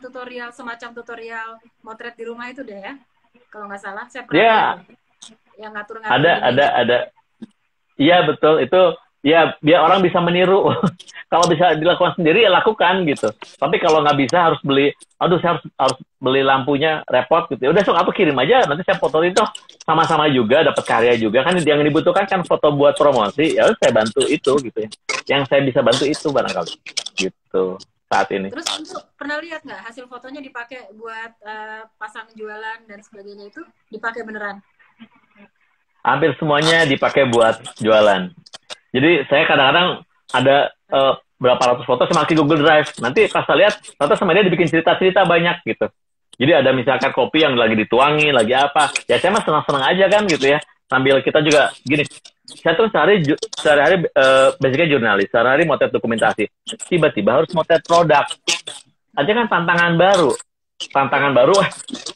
[SPEAKER 1] semacam tutorial motret di rumah itu deh ya. Kalau nggak salah, saya pernah lihat yang ngatur-ngatur.
[SPEAKER 3] Ada. Iya, betul. Itu ya biar orang bisa meniru. Kalau bisa dilakukan sendiri ya lakukan gitu. Tapi kalau nggak bisa harus beli, saya harus beli lampunya, repot gitu. Ya udah sok kirim aja, nanti saya foto itu sama-sama juga, dapat karya juga kan. Yang dibutuhkan kan foto buat promosi, ya saya bantu itu gitu ya. Yang saya bisa bantu itu barangkali gitu saat ini.
[SPEAKER 1] Terus pernah lihat nggak hasil fotonya dipakai buat pasang jualan dan sebagainya, itu dipakai beneran?
[SPEAKER 3] Hampir semuanya dipakai buat jualan. Jadi saya kadang-kadang ada berapa ratus foto saya pakai Google Drive. Nanti pas saya lihat, ternyata sama dia dibikin cerita-cerita banyak gitu. Jadi ada misalkan kopi yang lagi dituangi, lagi apa. Ya saya mah senang-senang aja kan gitu ya. Sambil kita juga gini. Saya tuh sehari-hari basicnya jurnalis, sehari-hari motret dokumentasi. Tiba-tiba harus motret produk. Aja kan tantangan baru,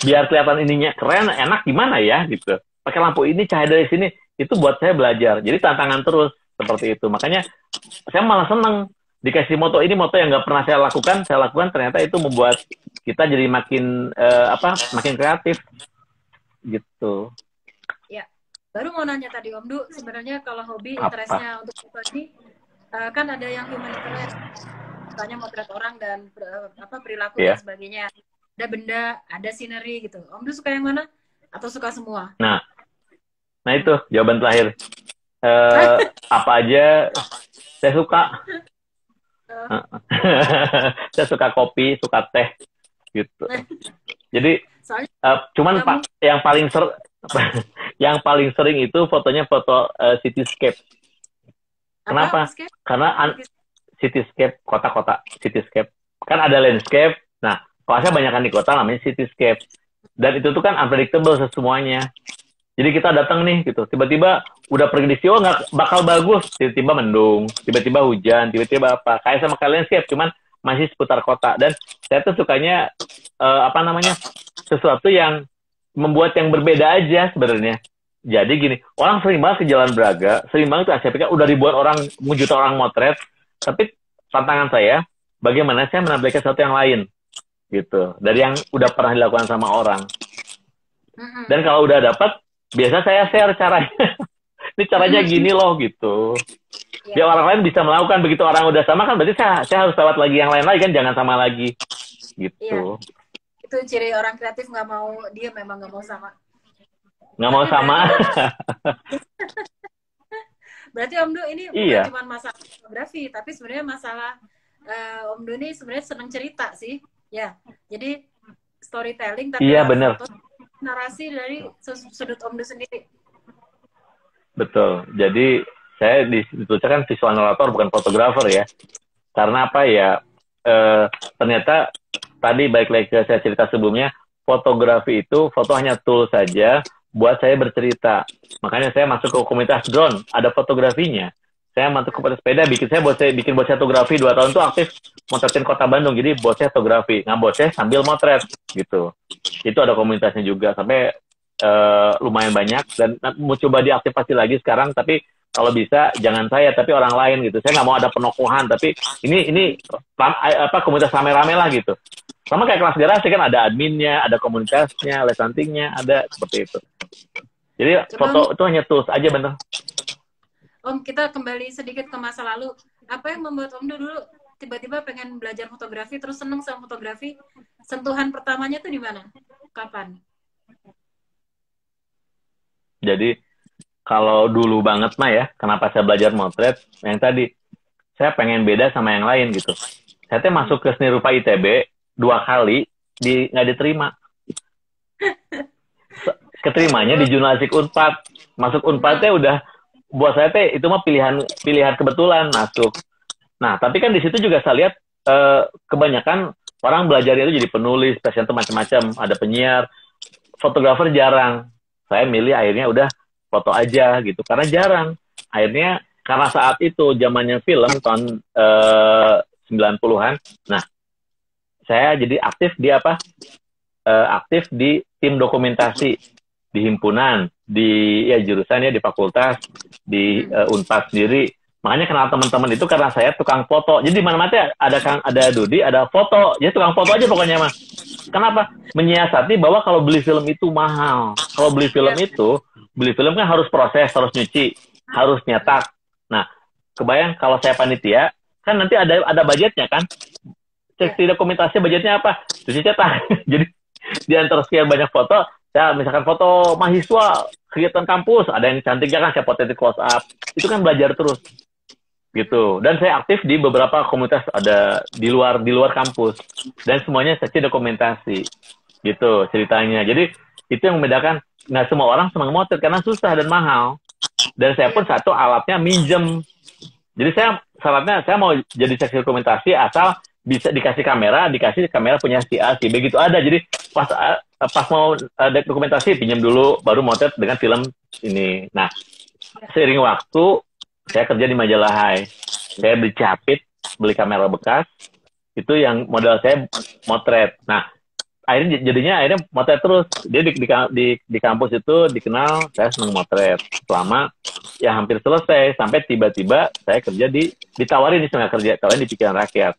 [SPEAKER 3] biar kelihatan ininya keren, enak gimana ya gitu. Pakai lampu ini, cahaya dari sini, itu buat saya belajar. Jadi tantangan terus seperti itu. Makanya saya malah senang dikasih moto yang nggak pernah saya lakukan ternyata itu membuat kita jadi makin makin kreatif gitu.
[SPEAKER 1] Ya, baru mau nanya tadi Om Du, sebenarnya kalau hobi interestnya untuk foto ini kan ada yang human interest, misalnya motret orang dan perilaku dan sebagainya. Ada benda, ada scenery gitu. Om Du suka yang mana? Atau suka semua?
[SPEAKER 3] Nah itu jawaban terakhir. Apa aja saya suka. Saya suka kopi, suka teh gitu. Jadi cuman yang paling sering itu fotonya foto cityscape. Kenapa? Karena cityscape, kota-kota, cityscape. Kan ada landscape. Nah, kalau saya banyakkan di kota namanya cityscape. Dan itu tuh kan unpredictable semuanya. Jadi kita datang nih gitu, tiba-tiba udah prediksi nggak bakal bagus, tiba-tiba mendung, tiba-tiba hujan, tiba-tiba apa. Kayak sama kalian sih, cuman masih seputar kota. Dan saya tuh sukanya sesuatu yang membuat yang berbeda aja sebenarnya. Jadi gini, orang sering banget ke Jalan Braga, sering banget tuh ACPK, udah ribuan orang, juta orang motret. Tapi tantangan saya, bagaimana saya menampilkan sesuatu yang lain gitu, dari yang udah pernah dilakukan sama orang. Dan kalau udah dapat, biasa saya share caranya. Ini caranya gini loh gitu. Biar orang lain bisa melakukan. Begitu orang udah sama kan berarti saya harus lewat lagi yang lain lagi kan, jangan sama lagi gitu.
[SPEAKER 1] Itu ciri orang kreatif, nggak mau, dia memang nggak mau sama.
[SPEAKER 3] Nggak mau sama.
[SPEAKER 1] Berarti Om Du ini bukan cuma masalah fotografi, tapi sebenarnya masalah Om Du ini sebenarnya senang cerita sih. Ya, jadi storytelling tapi
[SPEAKER 3] bener.
[SPEAKER 1] Narasi dari sudut Om Du sendiri.
[SPEAKER 3] Betul. Jadi saya dituliskan visual narator bukan fotografer ya. Karena apa ya? Ternyata tadi balik lagi ke saya cerita sebelumnya, fotografi itu foto hanya tool saja buat saya bercerita. Makanya saya masuk ke komunitas drone, ada fotografinya. Saya masuk ke komunitas sepeda, bikin bocah fotografi 2 tahun tuh aktif motretin kota Bandung. Jadi bocah fotografi, bocah sambil motret gitu. Itu ada komunitasnya juga sampai lumayan banyak dan mau coba diaktifasi lagi sekarang, tapi kalau bisa jangan saya tapi orang lain gitu. Saya nggak mau ada penokohan, tapi ini komunitas rame-rame lah gitu. Sama kayak kelas garasi kan ada adminnya, ada komunitasnya, les huntingnya, ada seperti itu. Jadi foto itu hanya tools aja, bener.
[SPEAKER 1] Om, kita kembali sedikit ke masa lalu. Apa yang membuat Om dulu tiba-tiba pengen belajar fotografi, terus seneng sama fotografi? Sentuhan pertamanya tuh di mana? Kapan?
[SPEAKER 3] Jadi kalau dulu banget mah ya, kenapa saya belajar motret? Yang tadi, saya pengen beda sama yang lain gitu. Saya tuh masuk ke seni rupa ITB 2 kali, nggak diterima. Keterimanya di jurnalistik Unpad. Masuk Unpadnya udah, buat saya teh itu mah pilihan kebetulan masuk. Nah, tapi kan di situ juga saya lihat kebanyakan orang belajar itu jadi penulis, presenter macam-macam, ada penyiar, fotografer jarang. Saya milih akhirnya udah foto aja gitu, karena jarang. Akhirnya karena saat itu zamannya film tahun 90-an. Nah, saya jadi aktif di tim dokumentasi di himpunan, di jurusannya di fakultas, di Unpad sendiri. Makanya kenal teman-teman itu karena saya tukang foto. Jadi di mana-mana ada Dudi, ada foto. Ya tukang foto aja pokoknya mah. Kenapa? Menyiasati bahwa kalau beli film itu mahal. Kalau beli film kan harus proses, harus nyuci, harus nyetak. Nah, kebayang kalau saya panitia, kan nanti ada budgetnya kan? Seksi dokumentasi budgetnya apa? Cuci cetak. Jadi di antara sekian banyak foto, saya misalkan foto mahasiswa, kegiatan kampus, ada yang cantiknya kan saya potensi close up. Itu kan belajar terus. Gitu. Dan saya aktif di beberapa komunitas ada di luar kampus, dan semuanya seksi dokumentasi gitu ceritanya. Jadi itu yang membedakan. Nggak semua orang senang motret karena susah dan mahal, dan saya pun satu alatnya minjem. Jadi syaratnya saya mau jadi seksi dokumentasi asal bisa dikasih kamera punya si A si B gitu ada. Jadi pas mau dokumentasi pinjam dulu baru motret dengan film ini. Nah, seiring waktu saya kerja di majalah Hai. Saya beli capit, beli kamera bekas. Itu yang modal saya motret. Nah, akhirnya motret terus. Dia di kampus itu dikenal saya senang motret. Selama ya hampir selesai. Sampai tiba-tiba saya kerja ditawarin di setengah kerja. Tawarin di Pikiran Rakyat.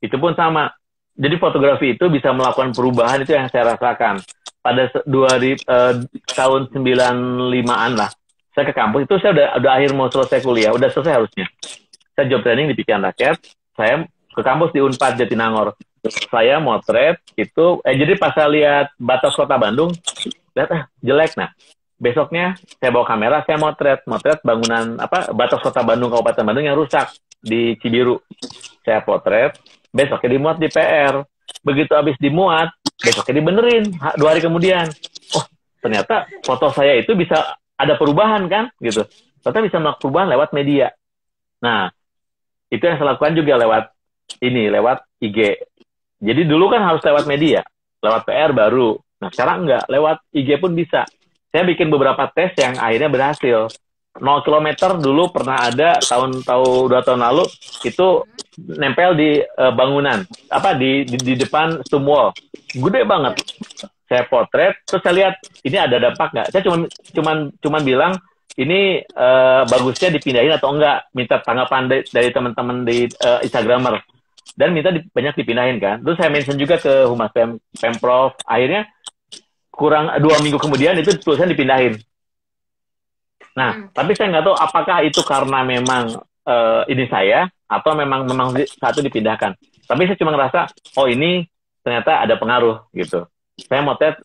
[SPEAKER 3] Itu pun sama. Jadi fotografi itu bisa melakukan perubahan, itu yang saya rasakan. Pada tahun 95-an lah. Saya ke kampus itu saya udah akhir mau selesai kuliah, udah selesai harusnya. Saya job training di Pikiran Rakyat, saya ke kampus di Unpad Jatinangor. Saya motret itu, jadi pas saya lihat batas kota Bandung, lihat jelek. Nah, besoknya saya bawa kamera, saya motret bangunan batas kota Bandung, Kabupaten Bandung yang rusak di Cibiru. Saya potret, besoknya dimuat di PR. Begitu habis dimuat, besoknya dibenerin 2 hari kemudian. Oh, ternyata foto saya itu bisa ada perubahan kan, gitu. Ternyata bisa melakukan perubahan lewat media. Nah, itu yang saya lakukan juga lewat IG. Jadi dulu kan harus lewat media, lewat PR baru. Nah, sekarang enggak, lewat IG pun bisa. Saya bikin beberapa tes yang akhirnya berhasil. 0 km dulu pernah ada 2 tahun lalu, itu nempel di bangunan, di depan Stonewall. Gede banget. Saya potret, terus saya lihat ini ada dampak nggak. Saya cuman bilang ini bagusnya dipindahin atau enggak. Minta tanggapan dari teman-teman di Instagramer, dan minta banyak dipindahin kan. Terus saya mention juga ke Humas Pemprov. Akhirnya kurang 2 minggu kemudian itu tulisan dipindahin. Nah, tapi saya nggak tahu apakah itu karena memang ini saya atau memang satu dipindahkan. Tapi saya cuma ngerasa, oh ini ternyata ada pengaruh gitu. Saya motret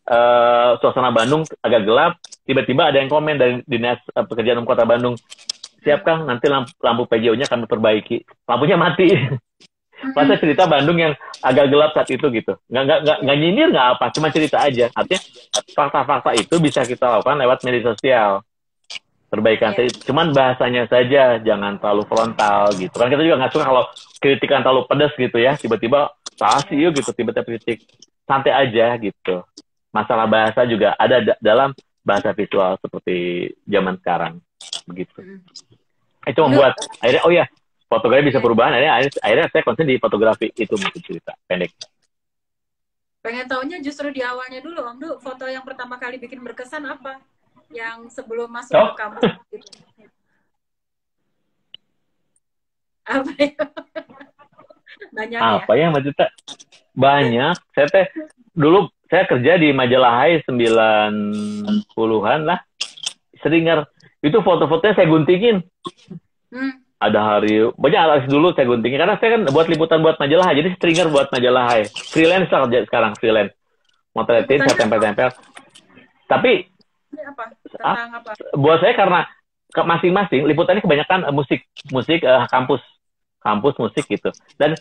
[SPEAKER 3] suasana Bandung agak gelap, tiba-tiba ada yang komen dari Dinas Pekerjaan Umum Kota Bandung, siap Kang, nanti lampu PJO-nya kami perbaiki. Lampunya mati. Masa cerita Bandung yang agak gelap saat itu gitu. Nggak nyinyir, nggak apa, cuma cerita aja. Artinya fakta-fakta itu bisa kita lakukan lewat media sosial. perbaikan
[SPEAKER 1] Ya.
[SPEAKER 3] cuman bahasanya saja jangan terlalu frontal gitu kan, kita juga nggak suka kalau kritikan terlalu pedas gitu ya, tiba-tiba salah sih yuk gitu, tiba-tiba kritik, santai aja gitu. Masalah bahasa juga ada dalam bahasa visual seperti zaman sekarang begitu.
[SPEAKER 1] Mm.
[SPEAKER 3] Itu
[SPEAKER 1] Om Du,
[SPEAKER 3] membuat akhirnya oh ya fotografi bisa
[SPEAKER 1] ya,
[SPEAKER 3] perubahan, akhirnya saya konsen di fotografi, itu mungkin cerita pendek.
[SPEAKER 1] pengen taunya justru di awalnya dulu Om Du, foto yang pertama kali bikin berkesan apa? Yang sebelum masuk ke
[SPEAKER 3] Oh,
[SPEAKER 1] kampus gitu. Apa ya? Banyak ya?
[SPEAKER 3] apa ya Mbak Tita? Banyak. Saya teh dulu saya kerja di majalah Hai 90-an lah. Seringar. Itu foto-fotonya saya guntingin.
[SPEAKER 1] Hmm.
[SPEAKER 3] Ada hari, banyak alas dulu saya guntingin. Karena saya kan buat liputan buat majalah Hai. Jadi stringer buat majalah Hai. Freelance lah kerja sekarang, freelance. Motretin, saya
[SPEAKER 1] Liputannya
[SPEAKER 3] tempel-tempel. Tapi
[SPEAKER 1] ini apa? Tentang apa?
[SPEAKER 3] buat saya karena masing-masing liputannya kebanyakan musik kampus musik gitu, dan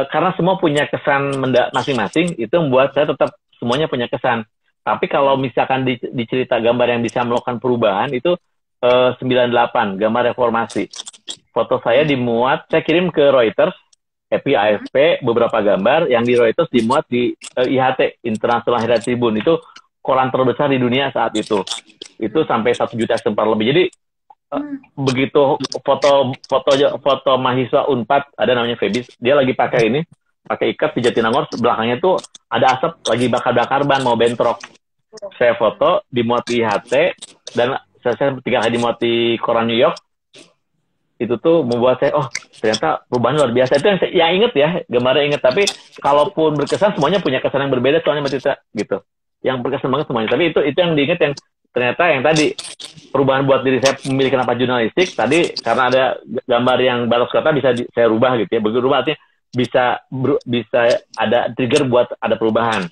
[SPEAKER 3] karena semua punya kesan masing-masing, itu membuat saya tetap semuanya punya kesan. Tapi kalau misalkan di cerita gambar yang bisa melakukan perubahan itu 98 gambar reformasi, foto saya dimuat, saya kirim ke Reuters, EPI, AFP, beberapa gambar yang di Reuters dimuat di IHT, International Herald Tribune, itu koran terbesar di dunia saat itu sampai 1 juta eksemplar lebih. Jadi begitu foto mahasiswa Unpad, ada namanya Febis, dia lagi pakai ikat di Jatinangor, belakangnya tuh ada asap lagi bakar-bakar ban mau bentrok. Saya foto dimuat di IHT, dan saya 3 kali dimuat di koran New York. Itu tuh membuat saya, oh ternyata perubahan luar biasa. Itu yang inget ya, gambarnya inget. Tapi kalaupun berkesan, semuanya punya kesan yang berbeda soalnya Mbak Tita gitu. Yang berkesan banget semuanya. Tapi itu yang diinget, yang ternyata yang tadi perubahan buat diri saya memilih kenapa jurnalistik tadi, karena ada gambar yang batas kota bisa saya rubah gitu ya. Berubah artinya bisa ada trigger buat ada perubahan.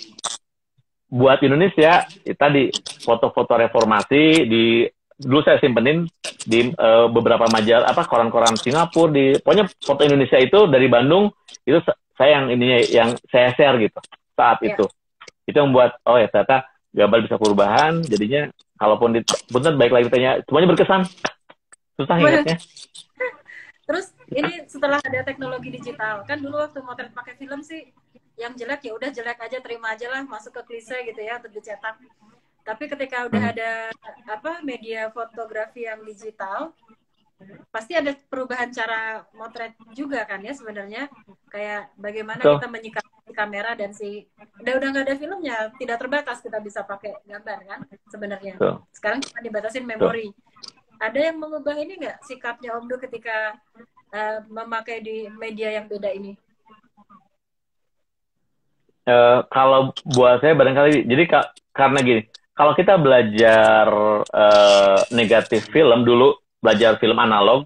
[SPEAKER 3] Buat Indonesia tadi foto-foto reformasi dulu saya simpenin di beberapa majalah koran-koran Singapura, pokoknya foto Indonesia itu dari Bandung itu saya yang saya share gitu saat itu membuat oh ya ternyata gambar bisa perubahan, jadinya kalaupun punten baik lagi tanya semuanya berkesan, susah ingatnya.
[SPEAKER 1] Terus ini setelah ada teknologi digital, kan dulu waktu motret pakai film sih yang jelek ya udah jelek aja, terima aja lah, masuk ke klise gitu ya untuk dicetak. Tapi ketika udah ada media fotografi yang digital, pasti ada perubahan cara motret juga kan ya sebenarnya, kayak bagaimana kita menyikapi kamera dan udah nggak ada filmnya, tidak terbatas kita bisa pakai gambar kan sebenarnya. Sekarang cuma dibatasin memori. Ada yang mengubah ini nggak sikapnya Om Du ketika memakai di media yang beda ini?
[SPEAKER 3] Kalau buat saya barangkali, jadi karena gini, kalau kita belajar negatif film dulu, belajar film analog,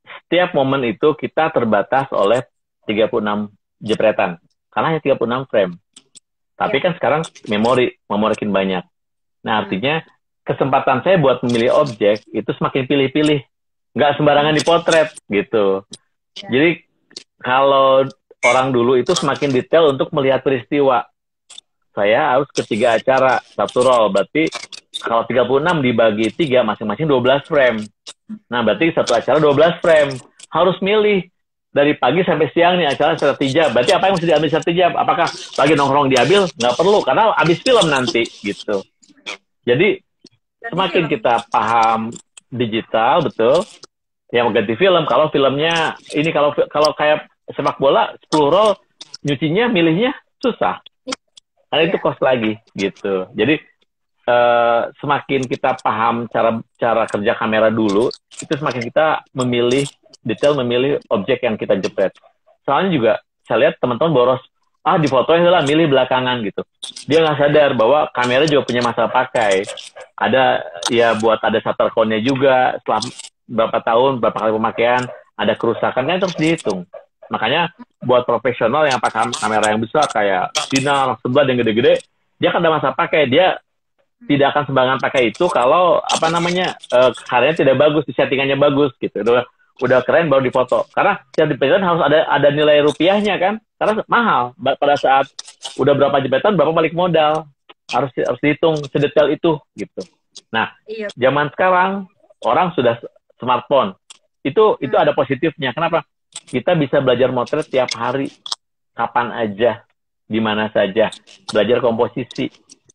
[SPEAKER 3] setiap momen itu kita terbatas oleh 36 jepretan, karena hanya 36 frame. Tapi kan sekarang memori makin banyak. Nah artinya kesempatan saya buat memilih objek itu semakin pilih-pilih, nggak sembarangan dipotret gitu. Jadi kalau orang dulu itu semakin detail untuk melihat peristiwa. Saya harus ke 3 acara, 1 roll. Berarti kalau 36 dibagi 3, masing-masing 12 frame. Nah, berarti 1 acara 12 frame. Harus milih. Dari pagi sampai siang nih acara 1 jam. Berarti apa yang mesti diambil 1 jam? Apakah lagi nongkrong diambil? Nggak perlu, karena habis film nanti. Gitu. Jadi, semakin kita paham digital, betul, yang mengganti film. Kalau filmnya, ini kalau kayak sepak bola 10 roll, nyucinya milihnya susah karena itu cost lagi gitu. Jadi semakin kita paham cara kerja kamera dulu, itu semakin kita memilih objek yang kita jepret. Soalnya juga saya lihat teman-teman boros, di fotonya adalah milih belakangan gitu. Dia nggak sadar bahwa kamera juga punya masa pakai. Ada ya buat ada shutter count-nya juga, setelah berapa tahun, berapa kali pemakaian, ada kerusakan kan terus dihitung. Makanya buat profesional yang pakai kamera yang besar kayak Sinar, sebelah yang gede-gede, dia kan ada masa pakai, dia tidak akan sembarangan pakai itu kalau karyanya tidak bagus, settingannya bagus gitu. Udah keren baru difoto. Karena yang dipegang harus ada nilai rupiahnya kan, karena mahal. Pada saat udah berapa jepretan, berapa balik modal, harus dihitung sedetail itu gitu. Nah,
[SPEAKER 1] Iya.
[SPEAKER 3] zaman sekarang orang sudah smartphone. Itu ada positifnya. Kenapa? Kita bisa belajar motret tiap hari, kapan aja, di mana saja. Belajar komposisi,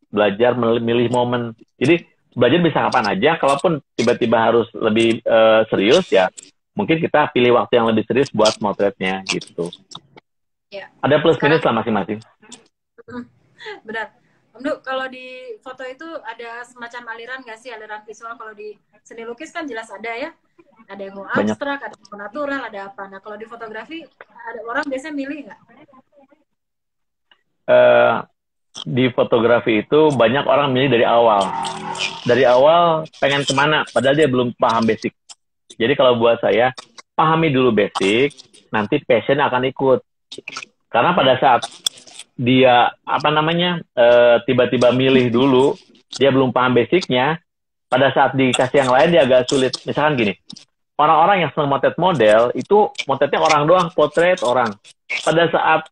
[SPEAKER 3] belajar memilih momen. Jadi belajar bisa kapan aja. Kalaupun tiba-tiba harus lebih serius ya, mungkin kita pilih waktu yang lebih serius buat motretnya gitu.
[SPEAKER 1] Ya.
[SPEAKER 3] Ada plus
[SPEAKER 1] Sekarang
[SPEAKER 3] minus lah masing-masing.
[SPEAKER 1] benar. Om Du, kalau di foto itu ada semacam aliran nggak sih, aliran visual? Kalau di seni lukis kan jelas ada ya. Ada yang mau
[SPEAKER 3] Banyak.
[SPEAKER 1] abstrak, ada yang mau natural, ada apa. Nah, kalau di fotografi, ada orang biasanya milih nggak?
[SPEAKER 3] Di fotografi itu banyak orang milih dari awal. Dari awal pengen kemana, padahal dia belum paham basic. Jadi kalau buat saya, pahami dulu basic, nanti passion akan ikut. Karena pada saat dia tiba-tiba milih dulu, dia belum paham basicnya, pada saat dikasih yang lain dia agak sulit. Misalkan gini, orang-orang yang senang motret model itu motretnya orang doang, potret orang. Pada saat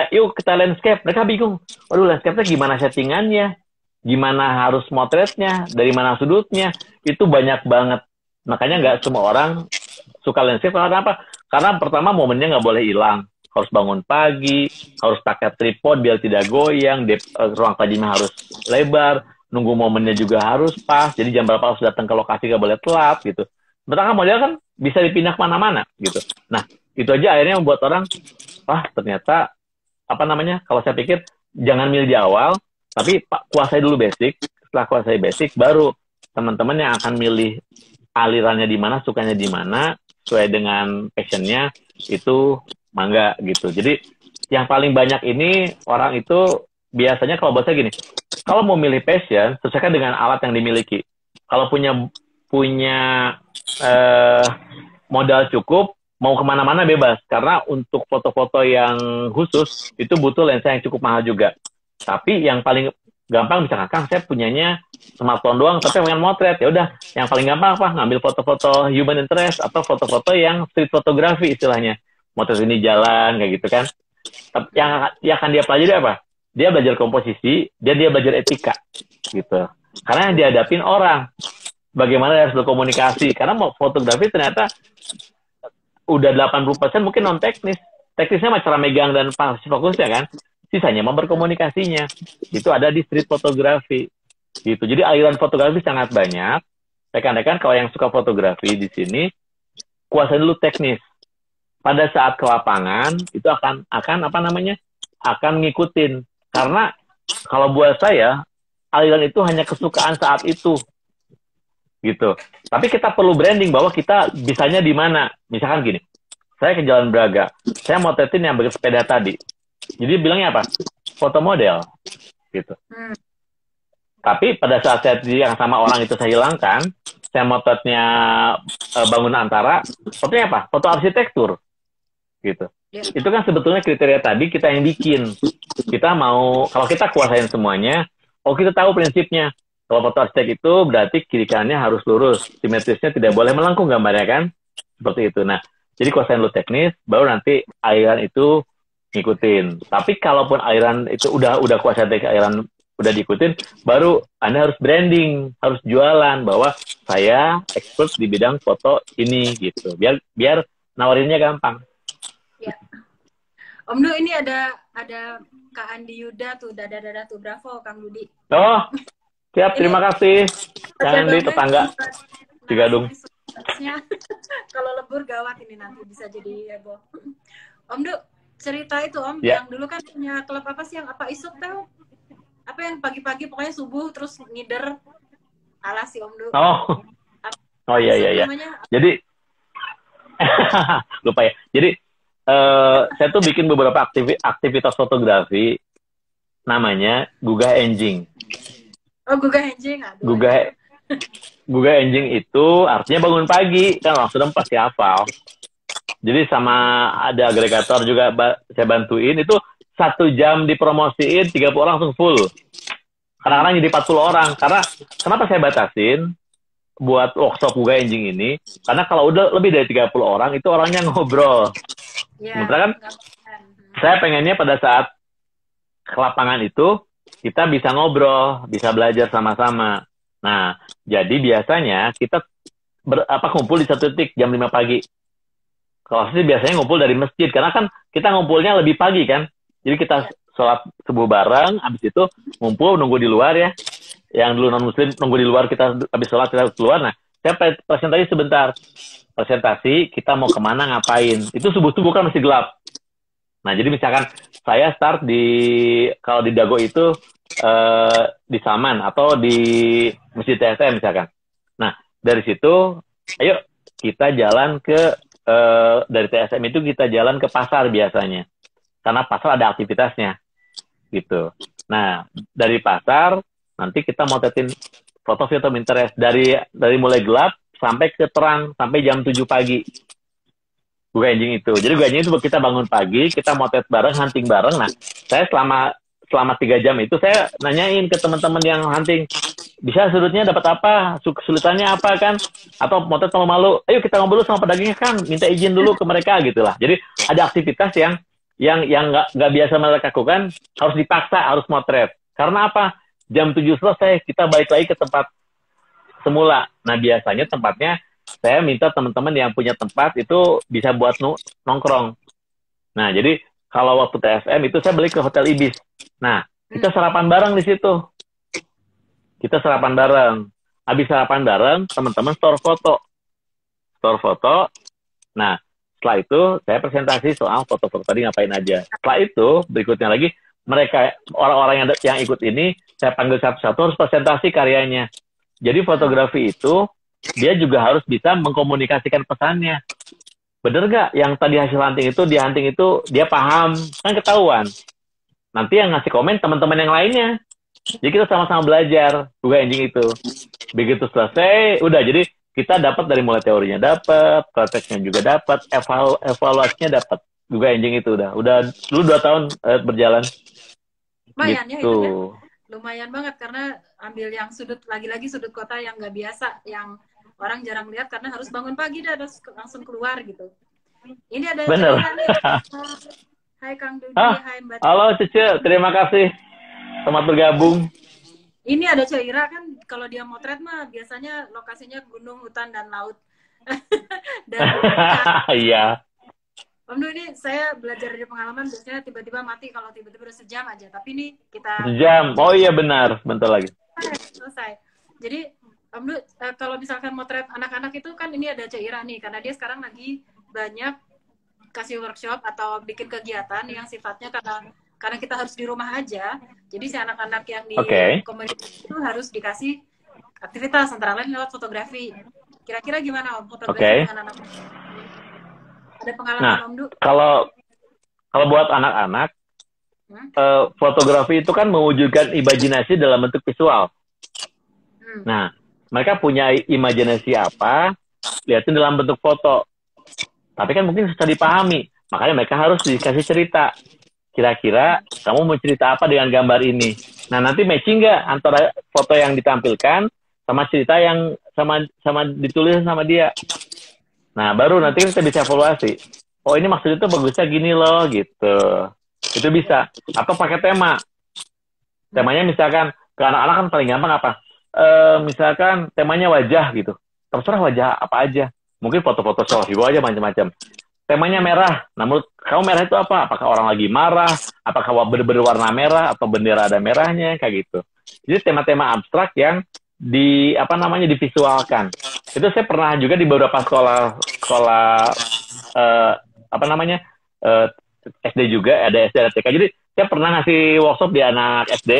[SPEAKER 3] yuk kita landscape, mereka bingung. Waduh, landscape-nya gimana settingannya, gimana harus motretnya, dari mana sudutnya, itu banyak banget. Makanya nggak semua orang suka landscape. Karena apa? Karena pertama momennya nggak boleh hilang. Harus bangun pagi, harus pakai tripod biar tidak goyang, ruang kajiannya harus lebar, nunggu momennya juga harus pas, jadi jam berapa harus datang ke lokasi, nggak boleh telat gitu. Sementara model kan bisa dipindah kemana-mana gitu. Nah, itu aja akhirnya membuat orang, ternyata, kalau saya pikir, jangan milih di awal, tapi kuasai dulu basic, setelah kuasai basic, baru teman-teman yang akan milih alirannya di mana, sukanya di mana, sesuai dengan passionnya, itu mangga gitu. Jadi yang paling banyak ini orang itu biasanya kalau bahasa gini, kalau mau milih passion sesuaikan dengan alat yang dimiliki. Kalau punya modal cukup, mau kemana-mana bebas. Karena untuk foto-foto yang khusus itu butuh lensa yang cukup mahal juga. Tapi yang paling gampang misalkan, Kang, saya punyanya smartphone doang tapi pengen motret, ya udah yang paling gampang ngambil foto-foto human interest atau foto-foto yang street photography istilahnya. Motor ini jalan kayak gitu kan. Yang akan dia pelajari apa? Dia belajar komposisi, dia belajar etika gitu. Karena yang dihadapin orang, bagaimana dia harus berkomunikasi. Karena mau fotografi ternyata udah 80% mungkin non teknis. Teknisnya mah cara megang dan fokusnya kan. Sisanya mau berkomunikasinya. Itu ada di street photography gitu. Jadi aliran fotografi sangat banyak. Rekan-rekan kalau yang suka fotografi di sini, kuasai dulu teknis. Pada saat ke lapangan itu akan ngikutin. Karena kalau buat saya aliran itu hanya kesukaan saat itu gitu. Tapi kita perlu branding bahwa kita bisanya di mana. Misalkan gini, saya ke Jalan Braga, saya motretin yang bersepeda tadi, jadi bilangnya apa? Foto model gitu. Tapi pada saat saya yang sama orang itu saya hilangkan, saya motretnya bangunan antara, fotonya apa? Foto arsitektur gitu. Itu kan sebetulnya kriteria tadi kita yang bikin. Kita mau, kalau kita kuasain semuanya, kita tahu prinsipnya. Kalau foto arsitek itu berarti kiri kanannya harus lurus, simetrisnya tidak boleh melengkung gambarnya kan, seperti itu. Nah, jadi kuasain lu teknis, baru nanti aliran itu ngikutin. Tapi kalaupun aliran itu udah kuasa aliran udah diikutin, baru Anda harus branding, harus jualan bahwa saya expert di bidang foto ini gitu. Biar nawarinnya gampang.
[SPEAKER 1] Ya. Om Du, ini ada Kak Andi Yuda tuh, dada tuh, bravo Kang Budi.
[SPEAKER 3] Oh, siap, terima kasih. Kang Andi, tetangga di Gadung.
[SPEAKER 1] Kalau lebur gawat ini nanti bisa jadi heboh. Om Du, cerita itu Om, yang dulu kan punya klub apa sih, yang apa isuk tuh? Apa yang pagi-pagi pokoknya subuh terus ngider ala si Om Du.
[SPEAKER 3] Oh iya. Jadi lupa ya. Jadi saya tuh bikin beberapa aktivitas fotografi namanya Gugah Enjing.
[SPEAKER 1] Oh, Gugah Enjing.
[SPEAKER 3] Gugah Enjing itu artinya bangun pagi, kan langsung pasti hafal. Jadi sama ada agregator juga saya bantuin, itu 1 jam dipromosiin 30 orang langsung full. Kadang-kadang jadi 40 orang. Karena kenapa saya batasin buat workshop Gugah Enjing ini? Karena kalau udah lebih dari 30 orang itu orangnya ngobrol. Sementara kan saya pengennya pada saat ke lapangan itu kita bisa ngobrol, bisa belajar sama-sama. Nah, jadi biasanya kita kumpul di satu titik jam 5 pagi. Kalau sih biasanya ngumpul dari masjid, karena kan kita ngumpulnya lebih pagi kan. Jadi kita sholat subuh bareng, habis itu ngumpul nunggu di luar ya. Yang dulu non muslim nunggu di luar, kita habis sholat kita keluar. Nah, saya presentasi sebentar. Presentasi kita mau kemana, ngapain. Itu subuh-subuh kan masih gelap. Nah, jadi misalkan saya start kalau di Dago itu di Saman atau di Masjid TSM misalkan. Nah, dari situ, ayo kita jalan dari TSM itu kita jalan ke pasar biasanya. Karena pasar ada aktivitasnya. Gitu. Nah, dari pasar, nanti kita motretin foto film interest. Dari mulai gelap sampai ke terang, sampai jam 7 pagi. Gue anjing itu. Jadi gue anjing itu kita bangun pagi, kita motret bareng, hunting bareng. Nah, saya selama 3 jam itu saya nanyain ke teman-teman yang hunting, bisa sudutnya dapat apa, kesulitannya apa kan, atau motret malu-malu, ayo kita ngobrol sama pedagangnya kan, minta izin dulu ke mereka gitulah. Jadi ada aktivitas yang nggak biasa mereka lakukan, harus dipaksa, harus motret. Karena apa? Jam 7 selesai, kita balik lagi ke tempat semula. Nah, biasanya tempatnya saya minta teman-teman yang punya tempat itu bisa buat nongkrong. Nah, jadi kalau waktu TSM itu saya beli ke Hotel Ibis. Nah, kita sarapan bareng di situ. Kita sarapan bareng. Habis sarapan bareng, teman-teman store foto. Nah, setelah itu saya presentasi soal foto-foto tadi ngapain aja. Setelah itu, berikutnya lagi, mereka orang-orang yang ikut ini saya panggil satu-satu, harus presentasi karyanya. Jadi fotografi itu dia juga harus bisa mengkomunikasikan pesannya. Bener nggak yang tadi hasil hunting itu, dia paham, kan ketahuan. Nanti yang ngasih komen teman-teman yang lainnya. Jadi kita sama-sama belajar, juga anjing itu. Begitu selesai, udah, jadi kita dapat dari mulai teorinya dapat, prakteknya juga dapat, evaluasinya dapat. Juga anjing itu udah dulu 2 tahun berjalan.
[SPEAKER 1] Lumayan
[SPEAKER 3] gitu.
[SPEAKER 1] Ya itu ya. Lumayan banget karena ambil yang lagi-lagi sudut kota yang nggak biasa, yang orang jarang lihat karena harus bangun pagi dah langsung keluar gitu. Ini ada
[SPEAKER 3] bener.
[SPEAKER 1] Hai Kang Dudi, hai Mbak.
[SPEAKER 3] Halo Cece, terima kasih. Selamat bergabung.
[SPEAKER 1] Ini ada Caira kan, kalau dia motret mah biasanya lokasinya gunung, hutan, dan laut. Dan
[SPEAKER 3] iya.
[SPEAKER 1] Om Du, ini saya belajar dari pengalaman, biasanya tiba-tiba mati kalau tiba-tiba udah sejam aja. Tapi ini kita...
[SPEAKER 3] Sejam? Oh iya benar, bentar lagi.
[SPEAKER 1] Selesai. Jadi Om Du, kalau misalkan motret anak-anak itu kan ini ada Caira nih, karena dia sekarang lagi banyak kasih workshop atau bikin kegiatan yang sifatnya karena kita harus di rumah aja. Jadi si anak-anak yang di komunitas itu harus dikasih aktivitas, antara lain lewat fotografi. Kira-kira gimana Om fotografi dengan anak-anak? Ada pengalaman Om Du?
[SPEAKER 3] Kalau buat anak-anak, fotografi itu kan mewujudkan imajinasi dalam bentuk visual. Nah, mereka punya imajinasi apa, lihatin dalam bentuk foto. Tapi kan mungkin susah dipahami, makanya mereka harus dikasih cerita. Kira-kira kamu mau cerita apa dengan gambar ini? Nah, nanti matching nggak antara foto yang ditampilkan sama cerita yang sama ditulis sama dia. Nah, baru nanti kita bisa evaluasi. Oh, ini maksudnya tuh bagusnya gini loh, gitu. Itu bisa. Atau pakai tema. Temanya misalkan, ke anak-anak kan paling gampang apa? Misalkan temanya wajah gitu. Terserah wajah apa aja. Mungkin foto-foto show aja macam-macam. Temanya merah. Nah, menurut kamu merah itu apa? Apakah orang lagi marah? Apakah berwarna merah? Atau bendera ada merahnya? Kayak gitu. Jadi tema-tema abstrak yang divisualkan. Itu saya pernah juga di beberapa sekolah SD juga, ada SD, ada TK. Jadi saya pernah ngasih workshop di anak SD,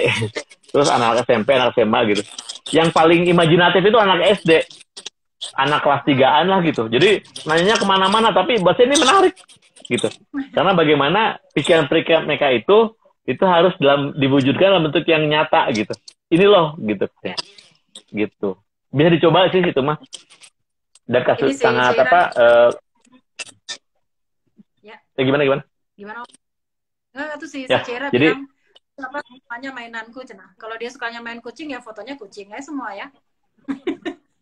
[SPEAKER 3] terus anak SMP, anak SMA gitu. Yang paling imajinatif itu anak SD, anak kelas 3-an lah gitu. Jadi nanyanya kemana-mana, tapi bahasa ini menarik gitu. Karena bagaimana pikiran-pikiran mereka itu harus diwujudkan dalam bentuk yang nyata gitu. Ini loh gitu. Gitu. Bisa dicoba sih itu mah. Dan kasus sangat gimana?
[SPEAKER 1] Gimana? Enggak, itu sih Cera
[SPEAKER 3] jadi,
[SPEAKER 1] bilang apa sukanya mainanku cenah. Kalau dia sukanya main kucing ya fotonya kucing aja semua ya.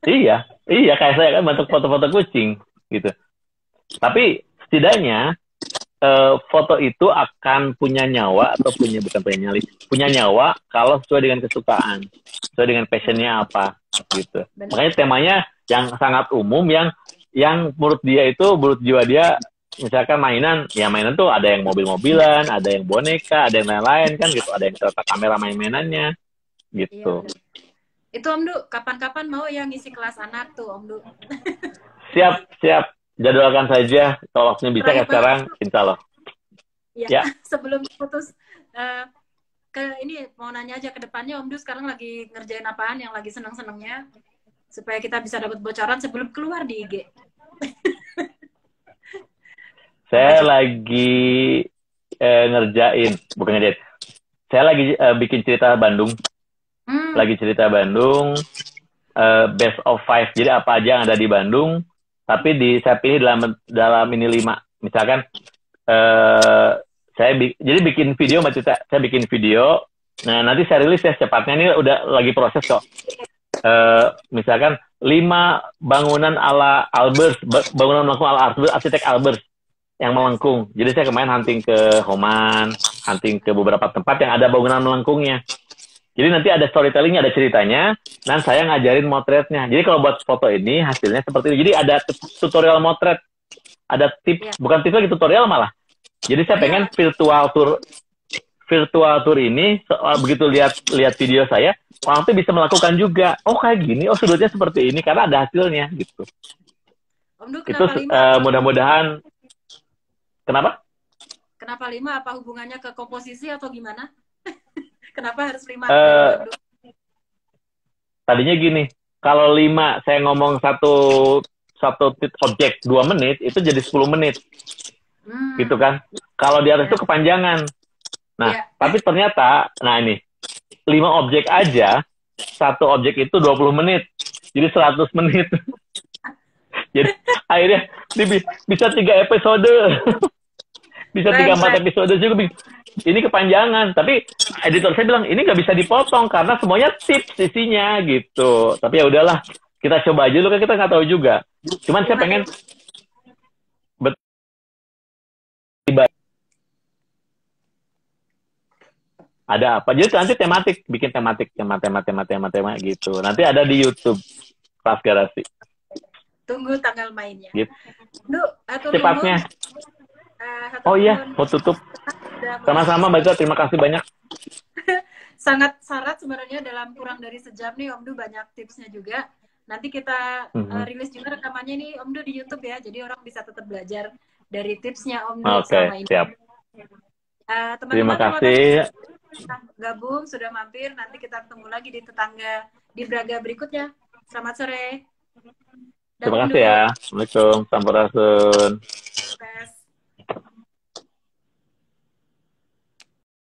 [SPEAKER 3] iya, kayak saya kan bentuk foto-foto kucing gitu. Tapi setidaknya foto itu akan punya nyawa atau punya nyawa kalau sesuai dengan kesukaan, sesuai dengan passionnya apa. gitu.
[SPEAKER 1] Benar.
[SPEAKER 3] Makanya temanya yang sangat umum, yang menurut dia itu, menurut jiwa dia, misalkan mainan, ya mainan tuh ada yang mobil-mobilan, ada yang boneka, ada yang lain-lain kan gitu, ada yang tata kamera main-mainannya
[SPEAKER 1] Iya,
[SPEAKER 3] gitu.
[SPEAKER 1] benar. Itu Om Du, kapan-kapan mau yang ngisi kelas anak tuh Om Du.
[SPEAKER 3] Siap, siap. Jadwalkan saja. Kalau waktunya bisa
[SPEAKER 1] Terakhir
[SPEAKER 3] kayak sekarang,
[SPEAKER 1] banget,
[SPEAKER 3] insya Allah.
[SPEAKER 1] ya,
[SPEAKER 3] Ya,
[SPEAKER 1] sebelum putus, ini mau nanya aja ke depannya Om Du sekarang lagi ngerjain apaan yang lagi seneng-senengnya supaya kita bisa dapat bocoran sebelum keluar di IG.
[SPEAKER 3] saya
[SPEAKER 1] Apa aja?
[SPEAKER 3] lagi ngerjain, bukan ngerjain. Saya lagi bikin cerita Bandung. Lagi cerita Bandung, best of 5. Jadi apa aja yang ada di Bandung, tapi saya pilih dalam ini 5. Misalkan, jadi bikin video, Mbak Tita. Saya bikin video. Nah, nanti saya rilis ya secepatnya. Ini udah lagi proses kok. Misalkan 5 bangunan ala Albers, bangunan melengkung ala Albers, arsitek Albers yang melengkung. Jadi saya kemarin hunting ke Homan, hunting ke beberapa tempat yang ada bangunan melengkungnya. Jadi nanti ada storytellingnya, ada ceritanya, dan saya ngajarin motretnya. Jadi kalau buat foto ini hasilnya seperti ini. Jadi ada tutorial motret, ada tips, bukan tips lagi, tutorial malah. Jadi saya pengen virtual tour ini, begitu lihat video saya, orang tuh bisa melakukan juga. Oh kayak gini, oh sudutnya seperti ini, karena ada hasilnya gitu.
[SPEAKER 1] Om Du,
[SPEAKER 3] Itu mudah-mudahan. Kenapa?
[SPEAKER 1] Kenapa 5? Apa hubungannya ke komposisi atau gimana? Kenapa harus 5?
[SPEAKER 3] Tadinya gini, kalau 5 saya ngomong satu objek 2 menit, itu jadi 10 menit. Gitu kan. Kalau di atas itu kepanjangan. Nah, tapi ternyata, nah ini, 5 objek aja, satu objek itu 20 menit. Jadi 100 menit. Jadi akhirnya bisa 3 episode. Bisa 3-4 episode juga. Ini kepanjangan. Tapi editor saya bilang, ini nggak bisa dipotong karena semuanya tips isinya gitu. Tapi ya udahlah, kita coba aja dulu kan, kita nggak tahu juga. Cuman saya pengen ada apa. Jadi nanti tematik, bikin tematik, tema gitu. Nanti ada di YouTube Kelas Garasi.
[SPEAKER 1] Tunggu tanggal mainnya.
[SPEAKER 3] Gitu.
[SPEAKER 1] Cepatnya.
[SPEAKER 3] Oh iya, mau tutup. Sama-sama Mbak Zah, terima kasih banyak.
[SPEAKER 1] Sangat syarat sebenarnya dalam kurang dari sejam nih Om Du, banyak tipsnya juga. Nanti kita rilis juga rekamannya nih Om Du di YouTube ya. Jadi orang bisa tetap belajar dari tipsnya Om Du selama ini.
[SPEAKER 3] Siap.
[SPEAKER 1] Teman-teman,
[SPEAKER 3] terima kasih.
[SPEAKER 1] Gabung, sudah mampir. Nanti kita ketemu lagi di tetangga di Braga berikutnya. Selamat sore.
[SPEAKER 3] Terima kasih ya. Assalamualaikum. Sampurasun.